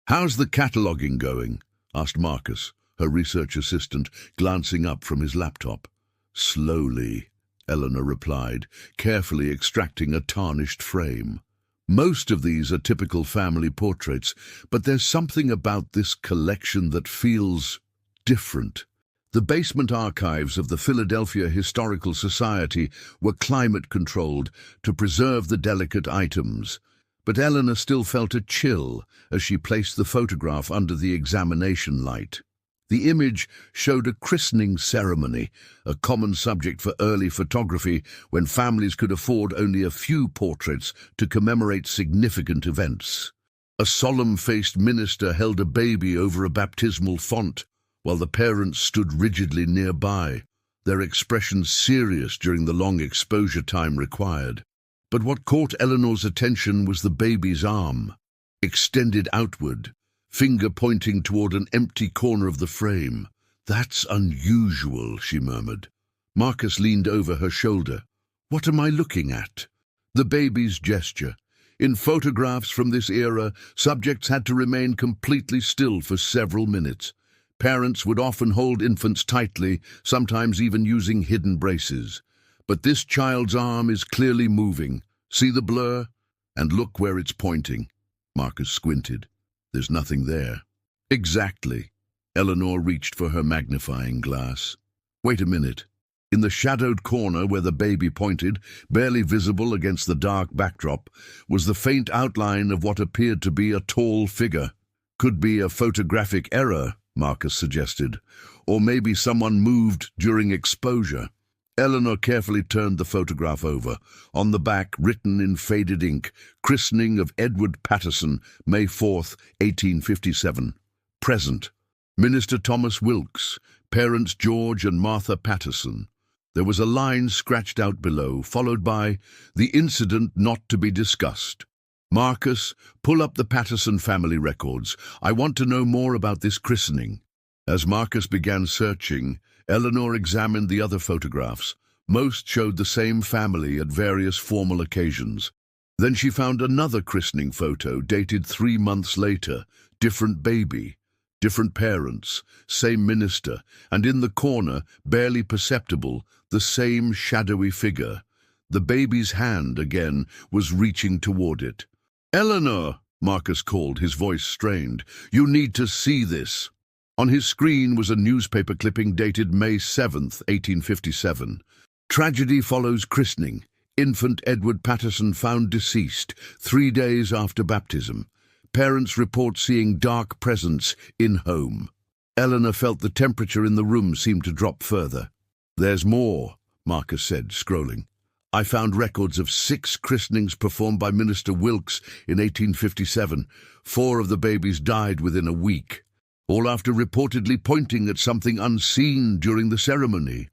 "How's the cataloguing going?" asked Marcus, her research assistant, glancing up from his laptop. "Slowly," Eleanor replied, carefully extracting a tarnished frame. "Most of these are typical family portraits, but there's something about this collection that feels different." The basement archives of the Philadelphia Historical Society were climate-controlled to preserve the delicate items, but Eleanor still felt a chill as she placed the photograph under the examination light. The image showed a christening ceremony, a common subject for early photography when families could afford only a few portraits to commemorate significant events. A solemn-faced minister held a baby over a baptismal font, while the parents stood rigidly nearby, their expressions serious during the long exposure time required. But what caught Eleanor's attention was the baby's arm, extended outward, finger pointing toward an empty corner of the frame. "That's unusual," she murmured. Marcus leaned over her shoulder. "What am I looking at?" The baby's gesture. In photographs from this era, subjects had to remain completely still for several minutes. Parents would often hold infants tightly, sometimes even using hidden braces. But this child's arm is clearly moving. See the blur? And look where it's pointing. Marcus squinted. There's nothing there. Exactly. Eleanor reached for her magnifying glass. Wait a minute. In the shadowed corner where the baby pointed, barely visible against the dark backdrop, was the faint outline of what appeared to be a tall figure. Could be a photographic error, Marcus suggested, or maybe someone moved during exposure. Eleanor carefully turned the photograph over. On the back, written in faded ink, christening of Edward Patterson, May 4th, 1857. Present. Minister Thomas Wilks, parents George and Martha Patterson. There was a line scratched out below, followed by, "The incident not to be discussed." "Marcus, pull up the Patterson family records. I want to know more about this christening." As Marcus began searching, Eleanor examined the other photographs. Most showed the same family at various formal occasions. Then she found another christening photo dated 3 months later. Different baby, different parents, same minister, and in the corner, barely perceptible, the same shadowy figure. The baby's hand, again, was reaching toward it. "Eleanor," Marcus called, his voice strained, "you need to see this." On his screen was a newspaper clipping dated May 7th, 1857. "Tragedy follows christening. Infant Edward Patterson found deceased 3 days after baptism. Parents report seeing dark presence in home." Eleanor felt the temperature in the room seemed to drop further. "There's more," Marcus said, scrolling. "I found records of 6 christenings performed by Minister Wilks in 1857. 4 of the babies died within a week, all after reportedly pointing at something unseen during the ceremony."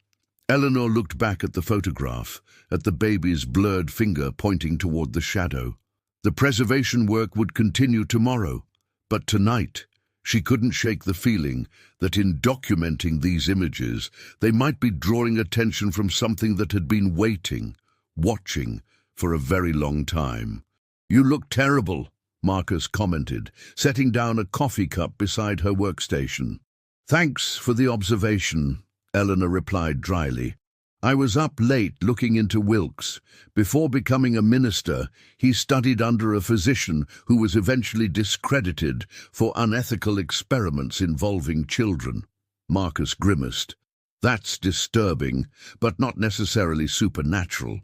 Eleanor looked back at the photograph, at the baby's blurred finger pointing toward the shadow. The preservation work would continue tomorrow, but tonight she couldn't shake the feeling that in documenting these images, they might be drawing attention from something that had been waiting, watching, for a very long time. "You look terrible," Marcus commented, setting down a coffee cup beside her workstation. "Thanks for the observation," Eleanor replied dryly. "I was up late looking into Wilks. Before becoming a minister, he studied under a physician who was eventually discredited for unethical experiments involving children." Marcus grimaced. "That's disturbing, but not necessarily supernatural."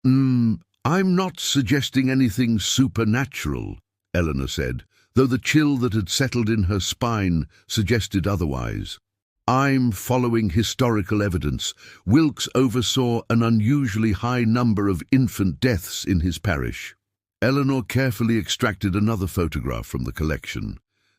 I'm not suggesting anything supernatural," Eleanor said, though the chill that had settled in her spine suggested otherwise. "I'm following historical evidence. Wilks oversaw an unusually high number of infant deaths in his parish." Eleanor carefully extracted another photograph from the collection.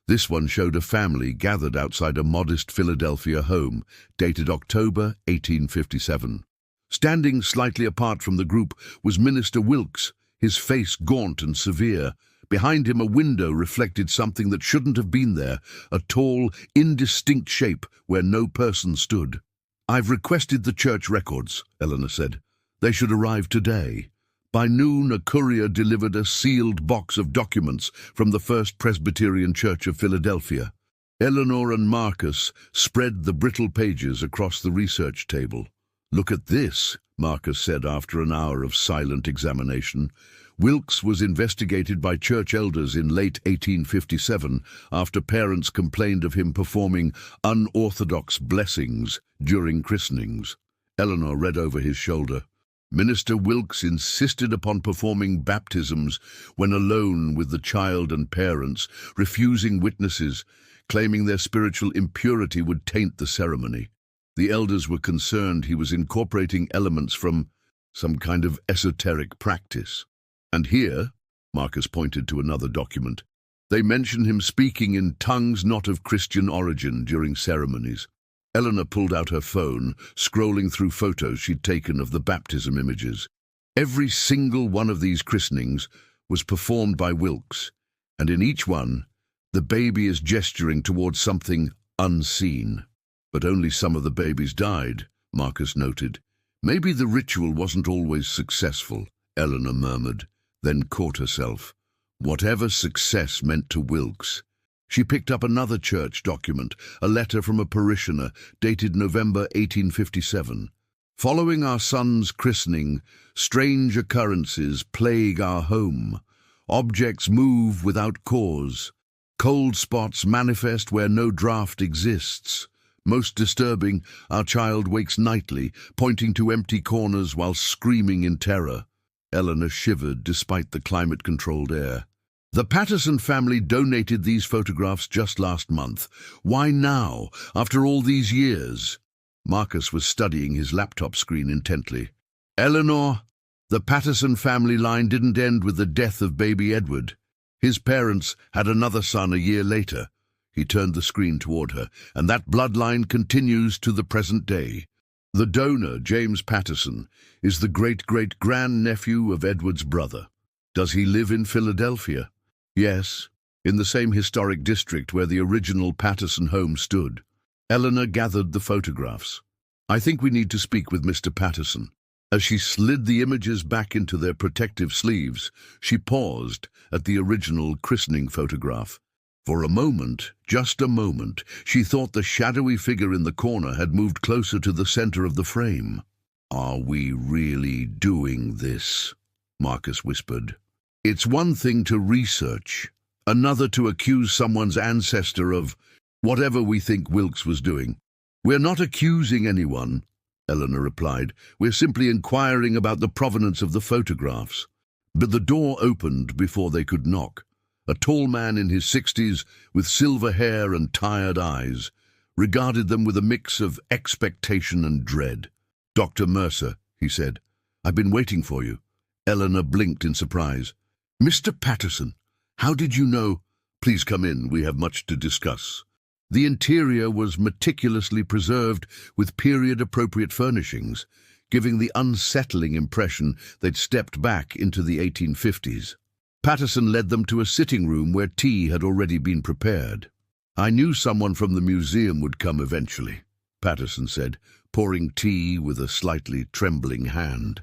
This one showed a family gathered outside a modest Philadelphia home, dated October 1857. Standing slightly apart from the group was Minister Wilks, his face gaunt and severe. Behind him a window reflected something that shouldn't have been there, a tall, indistinct shape where no person stood. "I've requested the church records," Eleanor said. "They should arrive today. By noon, a courier delivered a sealed box of documents from the First Presbyterian Church of Philadelphia. Eleanor and Marcus spread the brittle pages across the research table. "Look at this," Marcus said after an hour of silent examination. Wilks was investigated by church elders in late 1857 after parents complained of him performing unorthodox blessings during christenings. Eleanor read over his shoulder. Minister Wilks insisted upon performing baptisms when alone with the child and parents, refusing witnesses, claiming their spiritual impurity would taint the ceremony. The elders were concerned he was incorporating elements from some kind of esoteric practice. And here, Marcus pointed to another document, they mention him speaking in tongues not of Christian origin during ceremonies. Eleanor pulled out her phone, scrolling through photos she'd taken of the baptism images. Every single one of these christenings was performed by Wilks, and in each one, the baby is gesturing towards something unseen. But only some of the babies died, Marcus noted. Maybe the ritual wasn't always successful, Eleanor murmured, then caught herself. Whatever success meant to Wilks. She picked up another church document, a letter from a parishioner, dated November 1857. "Following our son's christening, strange occurrences plague our home. Objects move without cause. Cold spots manifest where no draught exists. Most disturbing, our child wakes nightly, pointing to empty corners while screaming in terror." Eleanor shivered despite the climate-controlled air. "The Patterson family donated these photographs just last month. Why now, after all these years?" Marcus was studying his laptop screen intently. "Eleanor, the Patterson family line didn't end with the death of baby Edward. His parents had another son a year later." He turned the screen toward her, "and that bloodline continues to the present day. The donor, James Patterson, is the great-great-grandnephew of Edward's brother. Does he live in Philadelphia?" "Yes, in the same historic district where the original Patterson home stood." Eleanor gathered the photographs. "I think we need to speak with Mr. Patterson." As she slid the images back into their protective sleeves, she paused at the original christening photograph. For a moment, just a moment, she thought the shadowy figure in the corner had moved closer to the center of the frame. "Are we really doing this?" Marcus whispered. "It's one thing to research, another to accuse someone's ancestor of whatever we think Wilks was doing." "We're not accusing anyone," Eleanor replied. "We're simply inquiring about the provenance of the photographs." But the door opened before they could knock. A tall man in his 60s, with silver hair and tired eyes, regarded them with a mix of expectation and dread. "Dr. Mercer," he said, "I've been waiting for you." Eleanor blinked in surprise. "Mr. Patterson, how did you know?" "Please come in, we have much to discuss." The interior was meticulously preserved with period-appropriate furnishings, giving the unsettling impression they'd stepped back into the 1850s. Patterson led them to a sitting room where tea had already been prepared. "I knew someone from the museum would come eventually," Patterson said, pouring tea with a slightly trembling hand.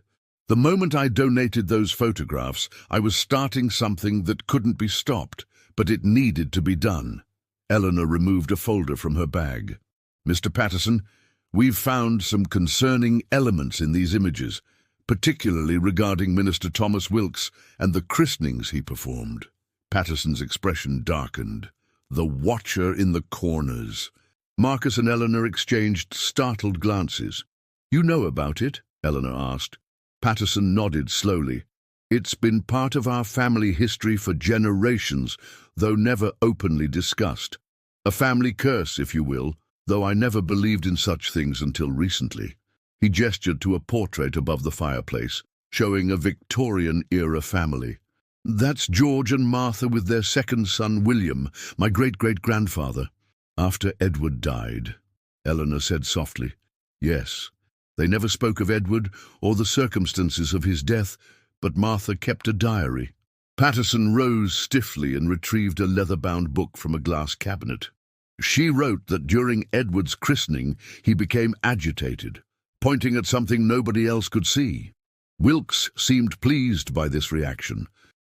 "The moment I donated those photographs, I was starting something that couldn't be stopped, but it needed to be done." Eleanor removed a folder from her bag. "Mr. Patterson, we've found some concerning elements in these images, particularly regarding Minister Thomas Wilks and the christenings he performed." Patterson's expression darkened. "The watcher in the corners." Marcus and Eleanor exchanged startled glances. "You know about it?" Eleanor asked. Patterson nodded slowly. "It's been part of our family history for generations, though never openly discussed. A family curse, if you will, though I never believed in such things until recently." He gestured to a portrait above the fireplace, showing a Victorian-era family. "That's George and Martha with their second son, William, my great-great-grandfather." "After Edward died," Eleanor said softly. "Yes, they never spoke of Edward or the circumstances of his death, but Martha kept a diary." Patterson rose stiffly and retrieved a leather-bound book from a glass cabinet. "She wrote that during Edward's christening he became agitated, pointing at something nobody else could see. Wilks seemed pleased by this reaction.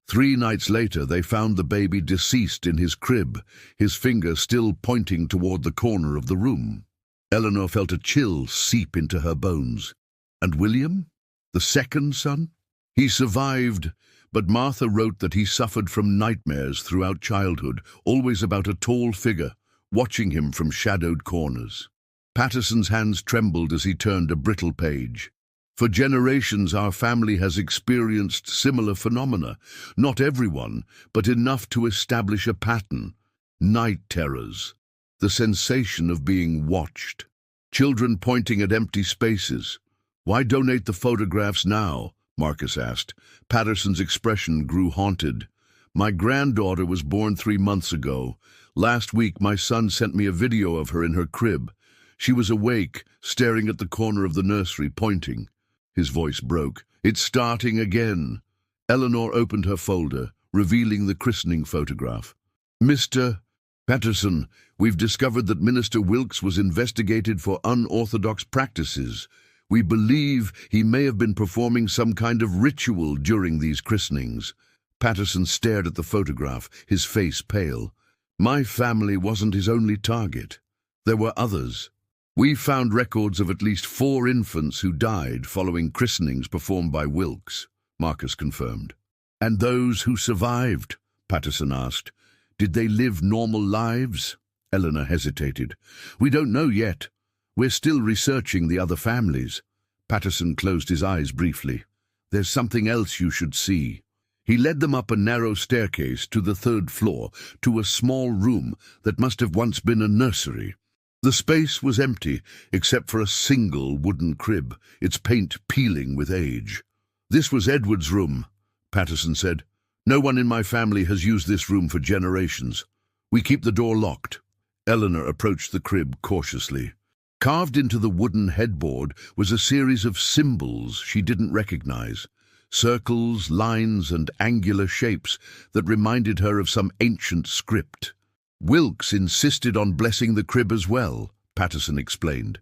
3 nights later, they found the baby deceased in his crib, his finger still pointing toward the corner of the room. Eleanor felt a chill seep into her bones. And William? The second son? He survived, but Martha wrote that he suffered from nightmares throughout childhood, always about a tall figure, watching him from shadowed corners. Patterson's hands trembled as he turned a brittle page. For generations, our family has experienced similar phenomena. Not everyone, but enough to establish a pattern. Night terrors. The sensation of being watched. Children pointing at empty spaces. "Why donate the photographs now?" Marcus asked. Patterson's expression grew haunted. "My granddaughter was born 3 months ago. Last week, my son sent me a video of her in her crib. She was awake, staring at the corner of the nursery, pointing." His voice broke. "It's starting again." Eleanor opened her folder, revealing the christening photograph. "Mr. Patterson, we've discovered that Minister Wilks was investigated for unorthodox practices. We believe he may have been performing some kind of ritual during these christenings." Patterson stared at the photograph, his face pale. "My family wasn't his only target. There were others. We found records of at least 4 infants who died following christenings performed by Wilks," Marcus confirmed. "And those who survived?" Patterson asked. "Did they live normal lives?" Eleanor hesitated. "We don't know yet. We're still researching the other families." Patterson closed his eyes briefly. "There's something else you should see." He led them up a narrow staircase to the 3rd floor, to a small room that must have once been a nursery. The space was empty, except for a single wooden crib, its paint peeling with age. "This was Edward's room," Patterson said. "No one in my family has used this room for generations. We keep the door locked." Eleanor approached the crib cautiously. Carved into the wooden headboard was a series of symbols she didn't recognize. Circles, lines, and angular shapes that reminded her of some ancient script. "Wilks insisted on blessing the crib as well," Patterson explained.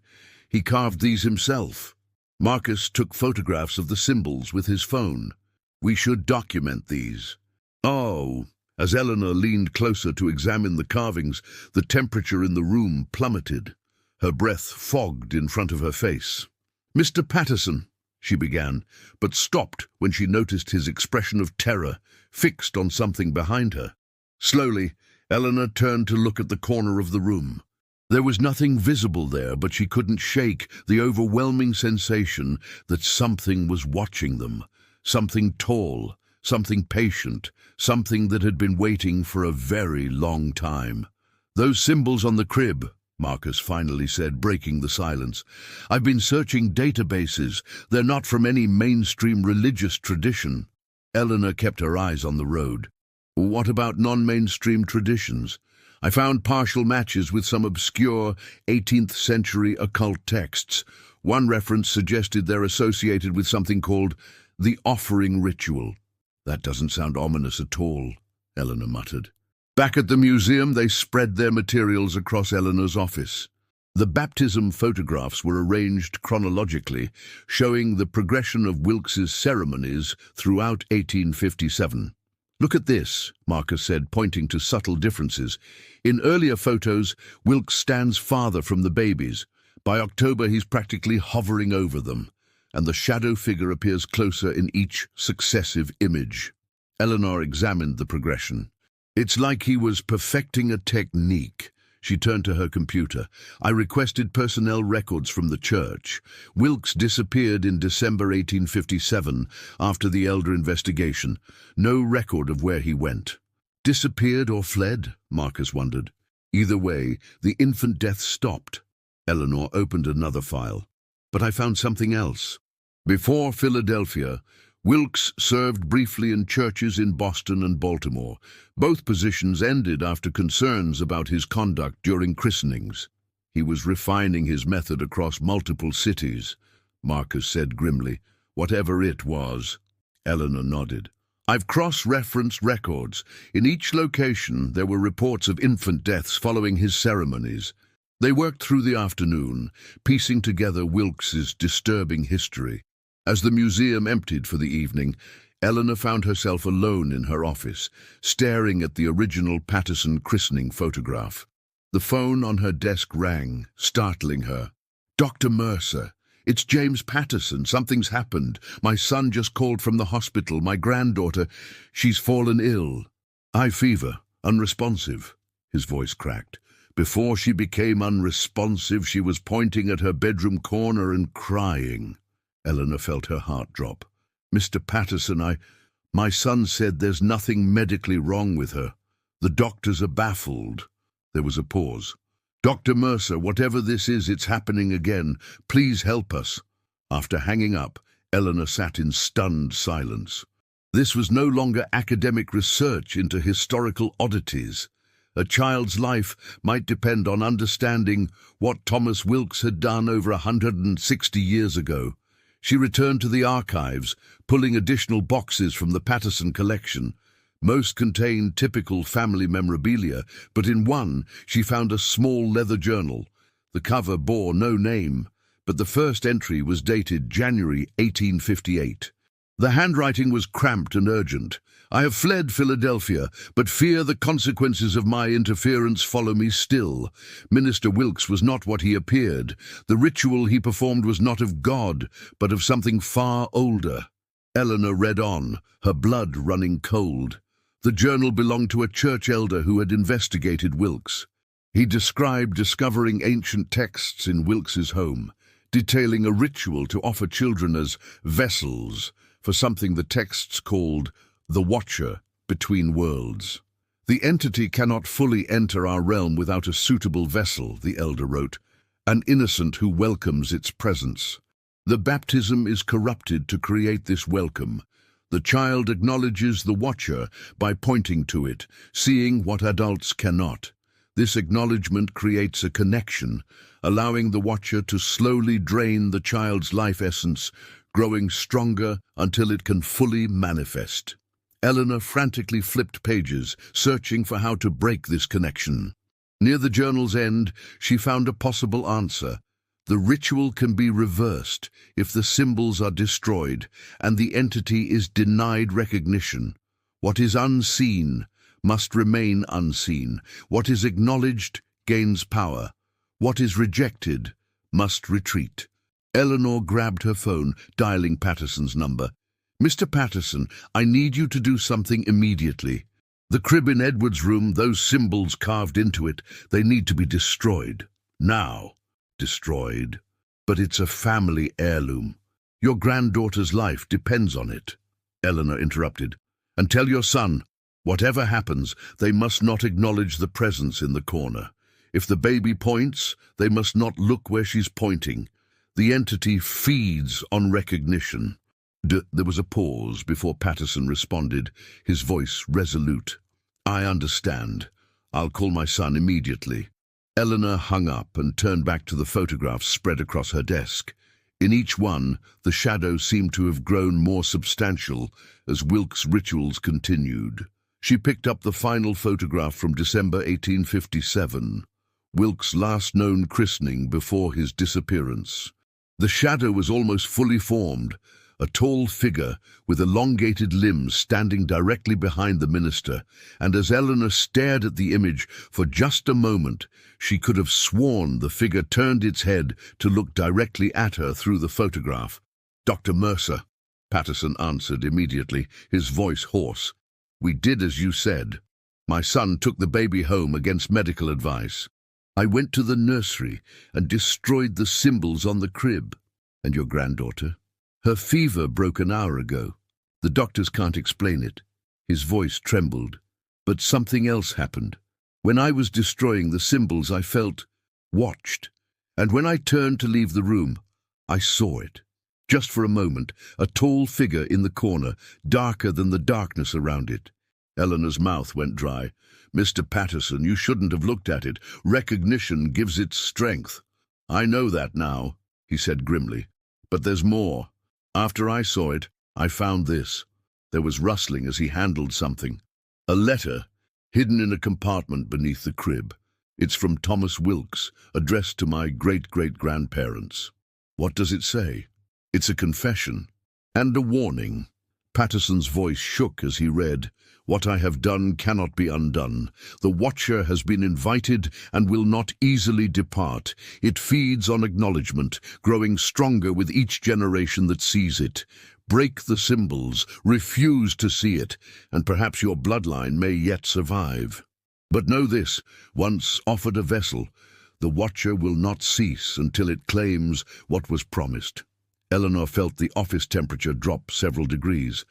"He carved these himself." Marcus took photographs of the symbols with his phone. "We should document these." "Oh." As Eleanor leaned closer to examine the carvings, the temperature in the room plummeted. Her breath fogged in front of her face. "Mr. Patterson," she began, but stopped when she noticed his expression of terror, fixed on something behind her. Slowly, Eleanor turned to look at the corner of the room. There was nothing visible there, but she couldn't shake the overwhelming sensation that something was watching them. Something tall, something patient, something that had been waiting for a very long time. "Those symbols on the crib," Marcus finally said, breaking the silence. "I've been searching databases. They're not from any mainstream religious tradition." Eleanor kept her eyes on the road. "What about non-mainstream traditions?" "I found partial matches with some obscure 18th century occult texts. One reference suggested they're associated with something called the offering ritual." "That doesn't sound ominous at all," Eleanor muttered. Back at the museum, they spread their materials across Eleanor's office. The baptism photographs were arranged chronologically, showing the progression of Wilks's ceremonies throughout 1857. "Look at this," Marcus said, pointing to subtle differences. "In earlier photos, Wilks stands farther from the babies. By October, he's practically hovering over them, and the shadow figure appears closer in each successive image." Eleanor examined the progression. "It's like he was perfecting a technique." She turned to her computer. "I requested personnel records from the church. Wilks disappeared in December 1857 after the Elder investigation. No record of where he went." "Disappeared or fled?" Marcus wondered. "Either way, the infant death stopped." Eleanor opened another file. "But I found something else. Before Philadelphia, Wilks served briefly in churches in Boston and Baltimore. Both positions ended after concerns about his conduct during christenings. He was refining his method across multiple cities," Marcus said grimly. "Whatever it was." Eleanor nodded. "I've cross-referenced records. In each location, there were reports of infant deaths following his ceremonies. They worked through the afternoon, piecing together Wilks's disturbing history. As the museum emptied for the evening, Eleanor found herself alone in her office, staring at the original Patterson christening photograph. The phone on her desk rang, startling her. "Dr. Mercer, it's James Patterson. Something's happened. My son just called from the hospital. My granddaughter, she's fallen ill. High fever, unresponsive." His voice cracked. Before she became unresponsive, she was pointing at her bedroom corner and crying. Eleanor felt her heart drop. "Mr. Patterson, my son said there's nothing medically wrong with her. The doctors are baffled." There was a pause. "Dr. Mercer, whatever this is, it's happening again. Please help us." After hanging up, Eleanor sat in stunned silence. This was no longer academic research into historical oddities. A child's life might depend on understanding what Thomas Wilks had done over 160 years ago. She returned to the archives, pulling additional boxes from the Patterson collection. Most contained typical family memorabilia, but in one she found a small leather journal. The cover bore no name, but the first entry was dated January 1858. The handwriting was cramped and urgent. "I have fled Philadelphia, but fear the consequences of my interference follow me still. Minister Wilks was not what he appeared. The ritual he performed was not of God, but of something far older." Eleanor read on, her blood running cold. The journal belonged to a church elder who had investigated Wilks. He described discovering ancient texts in Wilks's home, detailing a ritual to offer children as vessels for something the texts called the Watcher between worlds. "The entity cannot fully enter our realm without a suitable vessel," the elder wrote, "an innocent who welcomes its presence. The baptism is corrupted to create this welcome. The child acknowledges the Watcher by pointing to it, seeing what adults cannot. This acknowledgement creates a connection, allowing the Watcher to slowly drain the child's life essence, growing stronger until it can fully manifest." Eleanor frantically flipped pages, searching for how to break this connection. Near the journal's end, she found a possible answer. The ritual can be reversed if the symbols are destroyed and the entity is denied recognition. What is unseen must remain unseen. What is acknowledged gains power. What is rejected must retreat. Eleanor grabbed her phone, dialing Patterson's number. "Mr. Patterson, I need you to do something immediately. The crib in Edward's room, those symbols carved into it, they need to be destroyed. Now." "Destroyed? But it's a family heirloom. Your granddaughter's life depends on it." Eleanor interrupted. "And tell your son, whatever happens, they must not acknowledge the presence in the corner. If the baby points, they must not look where she's pointing. The entity feeds on recognition." There was a pause before Patterson responded, his voice resolute. "I understand. I'll call my son immediately." Eleanor hung up and turned back to the photographs spread across her desk. In each one, the shadow seemed to have grown more substantial as Wilks' rituals continued. She picked up the final photograph from December 1857, Wilks' last known christening before his disappearance. The shadow was almost fully formed, a tall figure with elongated limbs standing directly behind the minister, and as Eleanor stared at the image for just a moment, she could have sworn the figure turned its head to look directly at her through the photograph. "Dr. Mercer," Patterson answered immediately, his voice hoarse. "We did as you said. My son took the baby home against medical advice. I went to the nursery and destroyed the symbols on the crib." "And your granddaughter?" "Her fever broke an hour ago. The doctors can't explain it." His voice trembled. "But something else happened. When I was destroying the symbols, I felt watched. And when I turned to leave the room, I saw it. Just for a moment, a tall figure in the corner, darker than the darkness around it." Eleanor's mouth went dry. "Mr. Patterson, you shouldn't have looked at it. Recognition gives it strength." "I know that now," he said grimly. "But there's more. After I saw it, I found this." There was rustling as he handled something. "A letter, hidden in a compartment beneath the crib. It's from Thomas Wilks, addressed to my great-great-grandparents." "What does it say?" "It's a confession. And a warning. Patterson's voice shook as he read, "What I have done cannot be undone. The Watcher has been invited and will not easily depart. It feeds on acknowledgement, growing stronger with each generation that sees it. Break the symbols, refuse to see it, and perhaps your bloodline may yet survive. But know this, once offered a vessel, the Watcher will not cease until it claims what was promised." Eleanor felt the office temperature drop several degrees.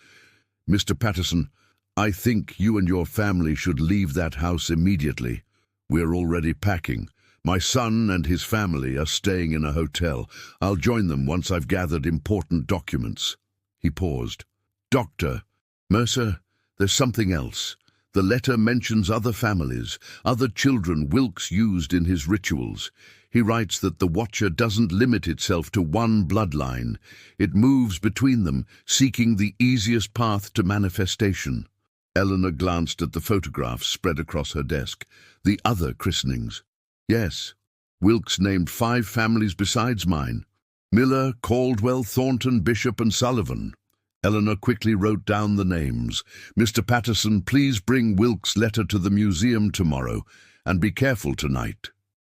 "Mr. Patterson, I think you and your family should leave that house immediately. We're already packing. My son and his family are staying in a hotel. I'll join them once I've gathered important documents." He paused. "Doctor, Mercer, there's something else. The letter mentions other families, other children Wilks used in his rituals. He writes that the Watcher doesn't limit itself to one bloodline. It moves between them, seeking the easiest path to manifestation." Eleanor glanced at the photographs spread across her desk. The other christenings. "Yes, Wilks named 5 families besides mine. Miller, Caldwell, Thornton, Bishop, and Sullivan." Eleanor quickly wrote down the names. "Mr. Patterson, please bring Wilks' letter to the museum tomorrow, and be careful tonight."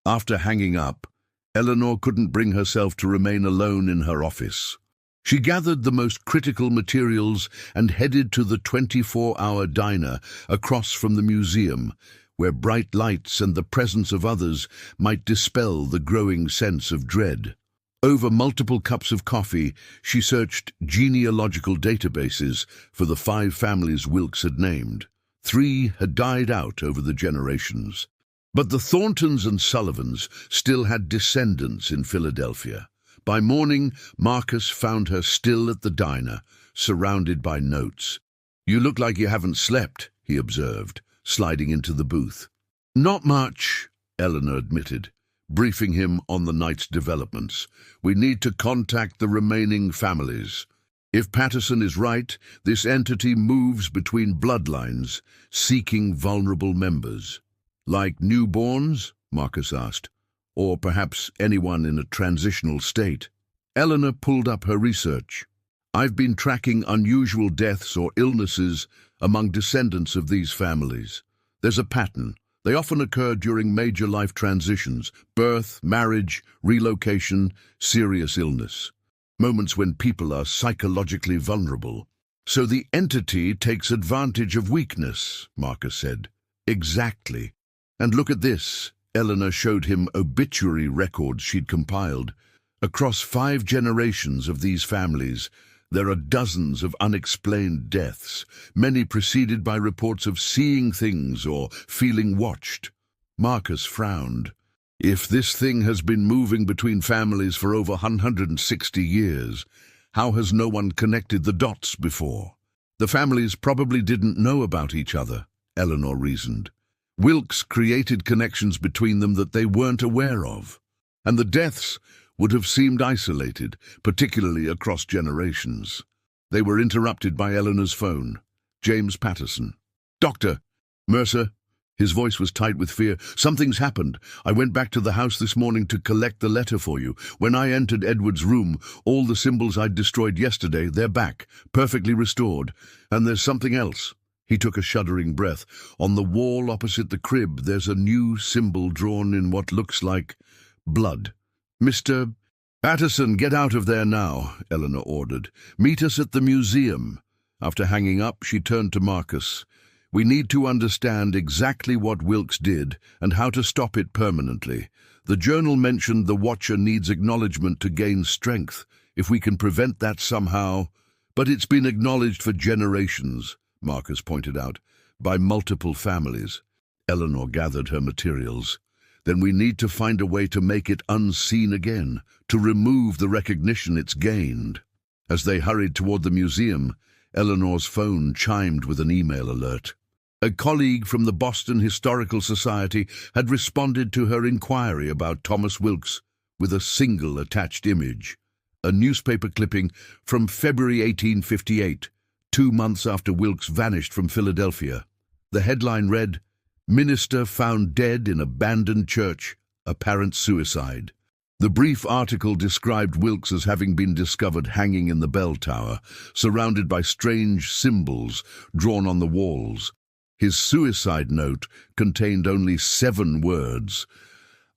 After hanging up, Eleanor couldn't bring herself to remain alone in her office. She gathered the most critical materials and headed to the 24-hour diner across from the museum, where bright lights and the presence of others might dispel the growing sense of dread. Over multiple cups of coffee, she searched genealogical databases for the 5 families Wilks had named. 3 had died out over the generations. But the Thorntons and Sullivans still had descendants in Philadelphia. By morning, Marcus found her still at the diner, surrounded by notes. "You look like you haven't slept," he observed, sliding into the booth. "Not much," Eleanor admitted, briefing him on the night's developments. "We need to contact the remaining families. If Patterson is right, this entity moves between bloodlines, seeking vulnerable members." "Like newborns?" Marcus asked. "Or perhaps anyone in a transitional state?" Eleanor pulled up her research. "I've been tracking unusual deaths or illnesses among descendants of these families. There's a pattern. They often occur during major life transitions: birth, marriage, relocation, serious illness. Moments when people are psychologically vulnerable. So the entity takes advantage of weakness," Marcus said. "Exactly. And look at this." Eleanor showed him obituary records she'd compiled. Across 5 generations of these families, there are dozens of unexplained deaths, many preceded by reports of seeing things or feeling watched. Marcus frowned. If this thing has been moving between families for over 160 years, how has no one connected the dots before? The families probably didn't know about each other, Eleanor reasoned. Wilks created connections between them that they weren't aware of. And the deaths would have seemed isolated, particularly across generations. They were interrupted by Eleanor's phone. James Patterson. "Doctor!" "Mercer?" His voice was tight with fear. "Something's happened. I went back to the house this morning to collect the letter for you. When I entered Edward's room, all the symbols I'd destroyed yesterday, they're back, perfectly restored. And there's something else." He took a shuddering breath. "On the wall opposite the crib, there's a new symbol drawn in what looks like blood. Mr. Patterson, get out of there now," Eleanor ordered. "Meet us at the museum." After hanging up, she turned to Marcus. "We need to understand exactly what Wilks did and how to stop it permanently. The journal mentioned the Watcher needs acknowledgement to gain strength. If we can prevent that somehow—" "But it's been acknowledged for generations," Marcus pointed out, "by multiple families." Eleanor gathered her materials. "Then we need to find a way to make it unseen again, to remove the recognition it's gained." As they hurried toward the museum, Eleanor's phone chimed with an email alert. A colleague from the Boston Historical Society had responded to her inquiry about Thomas Wilks with a single attached image. A newspaper clipping from February 1858, 2 months after Wilks vanished from Philadelphia. The headline read, "Minister found dead in abandoned church, apparent suicide." The brief article described Wilks as having been discovered hanging in the bell tower, surrounded by strange symbols drawn on the walls. His suicide note contained only 7 words.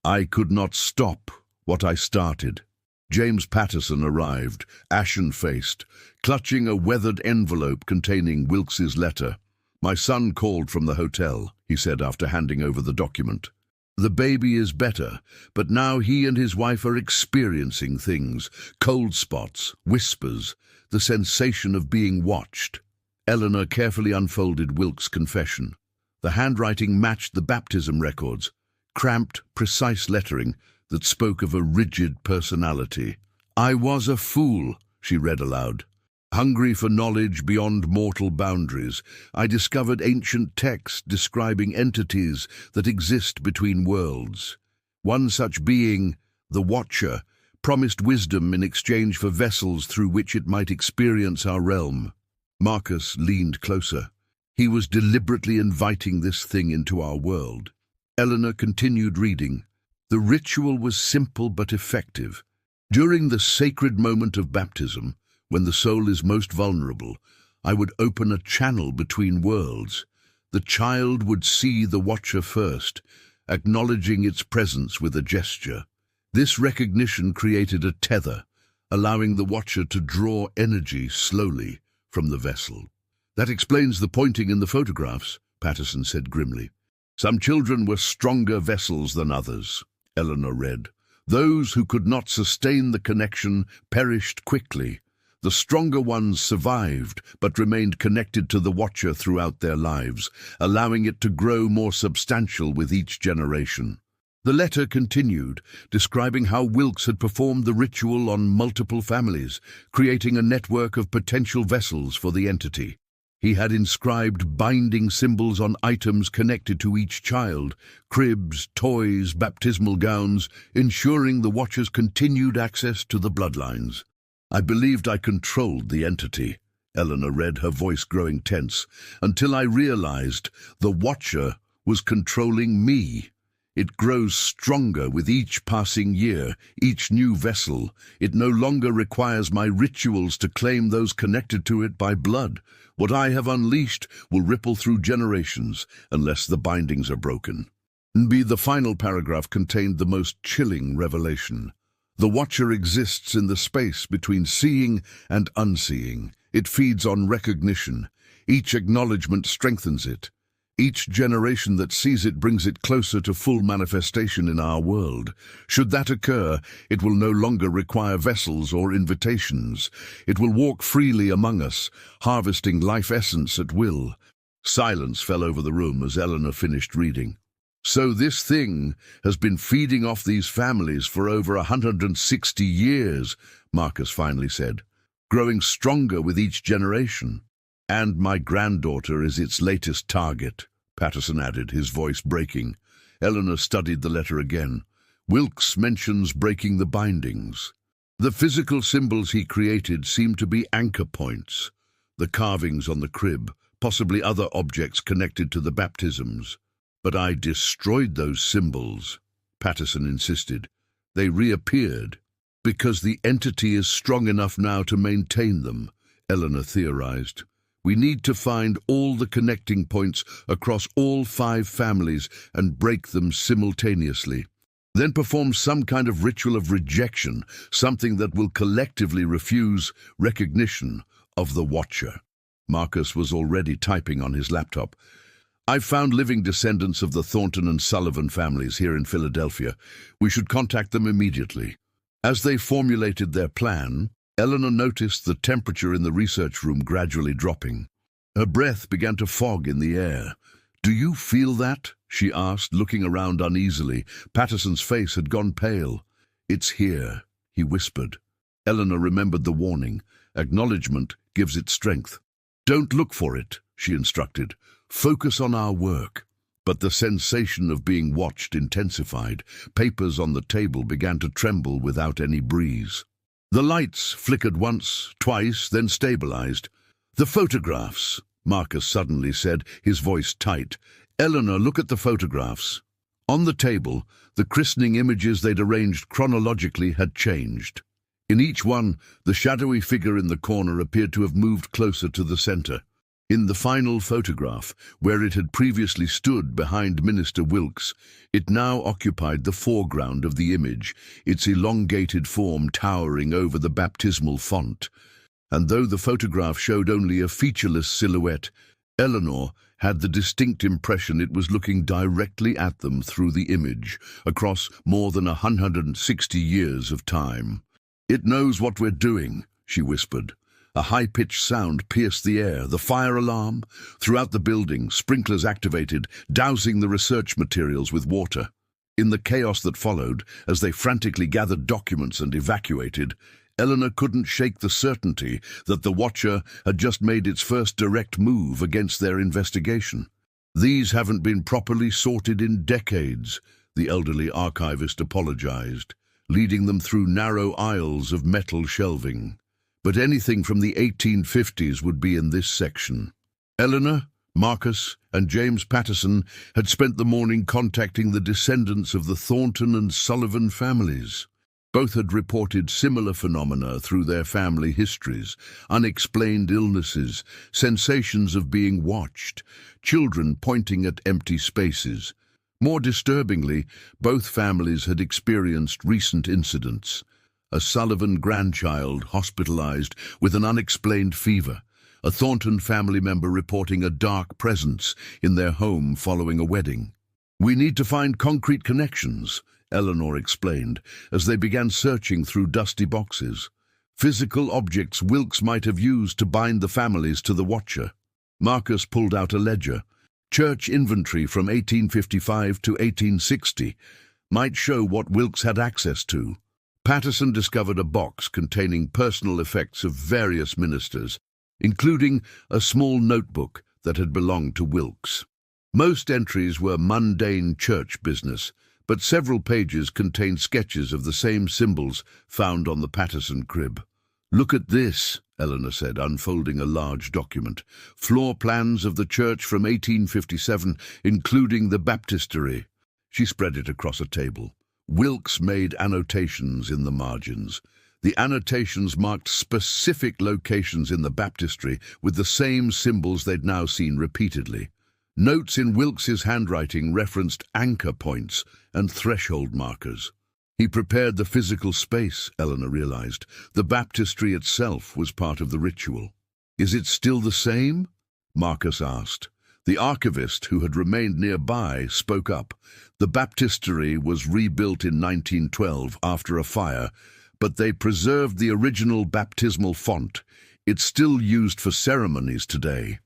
"I could not stop what I started." James Patterson arrived, ashen-faced, clutching a weathered envelope containing Wilks's letter. "My son called from the hotel," he said after handing over the document. "The baby is better, but now he and his wife are experiencing things, cold spots, whispers, the sensation of being watched." Eleanor carefully unfolded Wilks' confession. The handwriting matched the baptism records, cramped, precise lettering that spoke of a rigid personality. "I was a fool," she read aloud. "Hungry for knowledge beyond mortal boundaries, I discovered ancient texts describing entities that exist between worlds. One such being, the Watcher, promised wisdom in exchange for vessels through which it might experience our realm." Marcus leaned closer. He was deliberately inviting this thing into our world. Eleanor continued reading. The ritual was simple but effective. During the sacred moment of baptism, when the soul is most vulnerable, I would open a channel between worlds. The child would see the Watcher first, acknowledging its presence with a gesture. This recognition created a tether, allowing the Watcher to draw energy slowly from the vessel. "That explains the pointing in the photographs," Patterson said grimly. "Some children were stronger vessels than others," Eleanor read. "Those who could not sustain the connection perished quickly. The stronger ones survived, but remained connected to the Watcher throughout their lives, allowing it to grow more substantial with each generation." The letter continued, describing how Wilks had performed the ritual on multiple families, creating a network of potential vessels for the entity. He had inscribed binding symbols on items connected to each child, cribs, toys, baptismal gowns, ensuring the Watcher's continued access to the bloodlines. "I believed I controlled the entity," Eleanor read, her voice growing tense, "until I realized the Watcher was controlling me. It grows stronger with each passing year, each new vessel. It no longer requires my rituals to claim those connected to it by blood. What I have unleashed will ripple through generations, unless the bindings are broken." The final paragraph contained the most chilling revelation. The Watcher exists in the space between seeing and unseeing. It feeds on recognition. Each acknowledgement strengthens it. Each generation that sees it brings it closer to full manifestation in our world. Should that occur, it will no longer require vessels or invitations. It will walk freely among us, harvesting life essence at will. Silence fell over the room as Eleanor finished reading. "So this thing has been feeding off these families for over 160 years, Marcus finally said, "growing stronger with each generation. And my granddaughter is its latest target," Patterson added, his voice breaking. Eleanor studied the letter again. Wilks mentions breaking the bindings. The physical symbols he created seemed to be anchor points. The carvings on the crib, possibly other objects connected to the baptisms. "But I destroyed those symbols," Patterson insisted. "They reappeared." "Because the entity is strong enough now to maintain them," Eleanor theorized. "We need to find all the connecting points across all 5 families and break them simultaneously. Then perform some kind of ritual of rejection, something that will collectively refuse recognition of the Watcher." Marcus was already typing on his laptop. "I've found living descendants of the Thornton and Sullivan families here in Philadelphia. We should contact them immediately." As they formulated their plan, Eleanor noticed the temperature in the research room gradually dropping. Her breath began to fog in the air. "Do you feel that?" she asked, looking around uneasily. Patterson's face had gone pale. "It's here," he whispered. Eleanor remembered the warning. Acknowledgement gives it strength. "Don't look for it," she instructed. "Focus on our work." But the sensation of being watched intensified. Papers on the table began to tremble without any breeze. The lights flickered once, twice, then stabilized. "The photographs," Marcus suddenly said, his voice tight. "Eleanor, look at the photographs." On the table, the christening images they'd arranged chronologically had changed. In each one, the shadowy figure in the corner appeared to have moved closer to the center. In the final photograph, where it had previously stood behind Minister Wilks, it now occupied the foreground of the image, its elongated form towering over the baptismal font. And though the photograph showed only a featureless silhouette, Eleanor had the distinct impression it was looking directly at them through the image, across more than 160 years of time. "It knows what we're doing," she whispered. A high-pitched sound pierced the air. The fire alarm? Throughout the building, sprinklers activated, dousing the research materials with water. In the chaos that followed, as they frantically gathered documents and evacuated, Eleanor couldn't shake the certainty that the Watcher had just made its first direct move against their investigation. "These haven't been properly sorted in decades," the elderly archivist apologized, leading them through narrow aisles of metal shelving. But anything from the 1850s would be in this section. Eleanor, Marcus, and James Patterson had spent the morning contacting the descendants of the Thornton and Sullivan families. Both had reported similar phenomena through their family histories: unexplained illnesses, sensations of being watched, children pointing at empty spaces. More disturbingly, both families had experienced recent incidents. A Sullivan grandchild hospitalized with an unexplained fever, a Thornton family member reporting a dark presence in their home following a wedding. "We need to find concrete connections," Eleanor explained, as they began searching through dusty boxes. Physical objects Wilks might have used to bind the families to the Watcher. Marcus pulled out a ledger. Church inventory from 1855 to 1860 might show what Wilks had access to. Patterson discovered a box containing personal effects of various ministers, including a small notebook that had belonged to Wilks. Most entries were mundane church business, but several pages contained sketches of the same symbols found on the Patterson crib. "Look at this," Eleanor said, unfolding a large document. "Floor plans of the church from 1857, including the baptistery." She spread it across a table. Wilks made annotations in the margins. The annotations marked specific locations in the baptistry with the same symbols they'd now seen repeatedly. Notes in Wilks's handwriting referenced anchor points and threshold markers. He prepared the physical space, Eleanor realized. The baptistry itself was part of the ritual. "Is it still the same?" Marcus asked. The archivist, who had remained nearby, spoke up. The baptistery was rebuilt in 1912 after a fire, but they preserved the original baptismal font. It's still used for ceremonies today.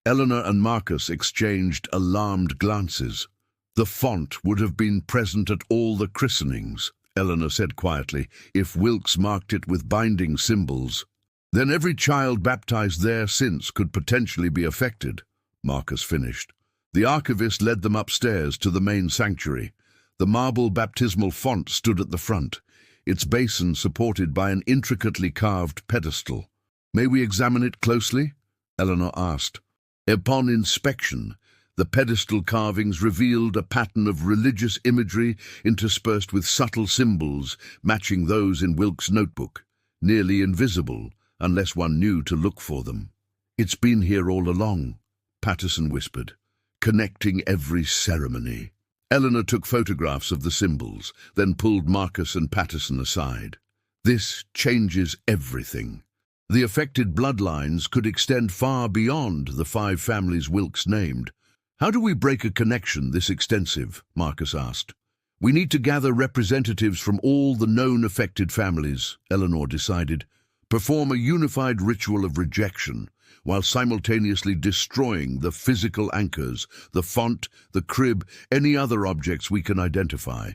Eleanor and Marcus exchanged alarmed glances. "The font would have been present at all the christenings," Eleanor said quietly, "if Wilks marked it with binding symbols. Then every child baptized there since could potentially be affected," Marcus finished. The archivist led them upstairs to the main sanctuary. The marble baptismal font stood at the front, its basin supported by an intricately carved pedestal. "May we examine it closely?" Eleanor asked. Upon inspection, the pedestal carvings revealed a pattern of religious imagery interspersed with subtle symbols matching those in Wilks' notebook, nearly invisible unless one knew to look for them. "It's been here all along," Patterson whispered, "connecting every ceremony." Eleanor took photographs of the symbols, then pulled Marcus and Patterson aside. "This changes everything. The affected bloodlines could extend far beyond the 5 families Wilks named." "How do we break a connection this extensive?" Marcus asked. "We need to gather representatives from all the known affected families," Eleanor decided. "Perform a unified ritual of rejection, while simultaneously destroying the physical anchors, the font, the crib, any other objects we can identify."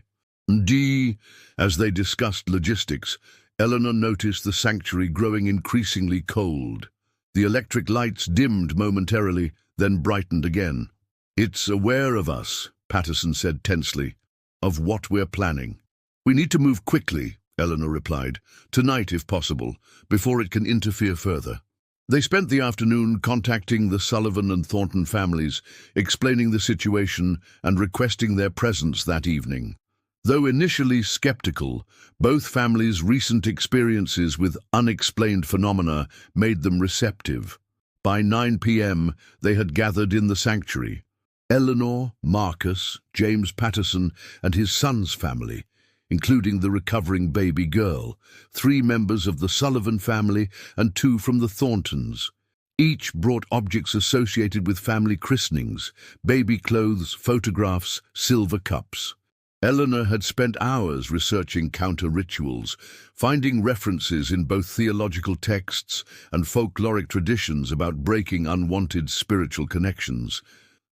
As they discussed logistics, Eleanor noticed the sanctuary growing increasingly cold. The electric lights dimmed momentarily, then brightened again. "It's aware of us," Patterson said tensely, "of what we're planning." "We need to move quickly," Eleanor replied. "Tonight, if possible, before it can interfere further." They spent the afternoon contacting the Sullivan and Thornton families, explaining the situation and requesting their presence that evening. Though initially skeptical, both families' recent experiences with unexplained phenomena made them receptive. By 9 p.m., they had gathered in the sanctuary. Eleanor, Marcus, James Patterson, and his son's family, including the recovering baby girl, 3 members of the Sullivan family and 2 from the Thorntons. Each brought objects associated with family christenings, baby clothes, photographs, silver cups. Eleanor had spent hours researching counter-rituals, finding references in both theological texts and folkloric traditions about breaking unwanted spiritual connections.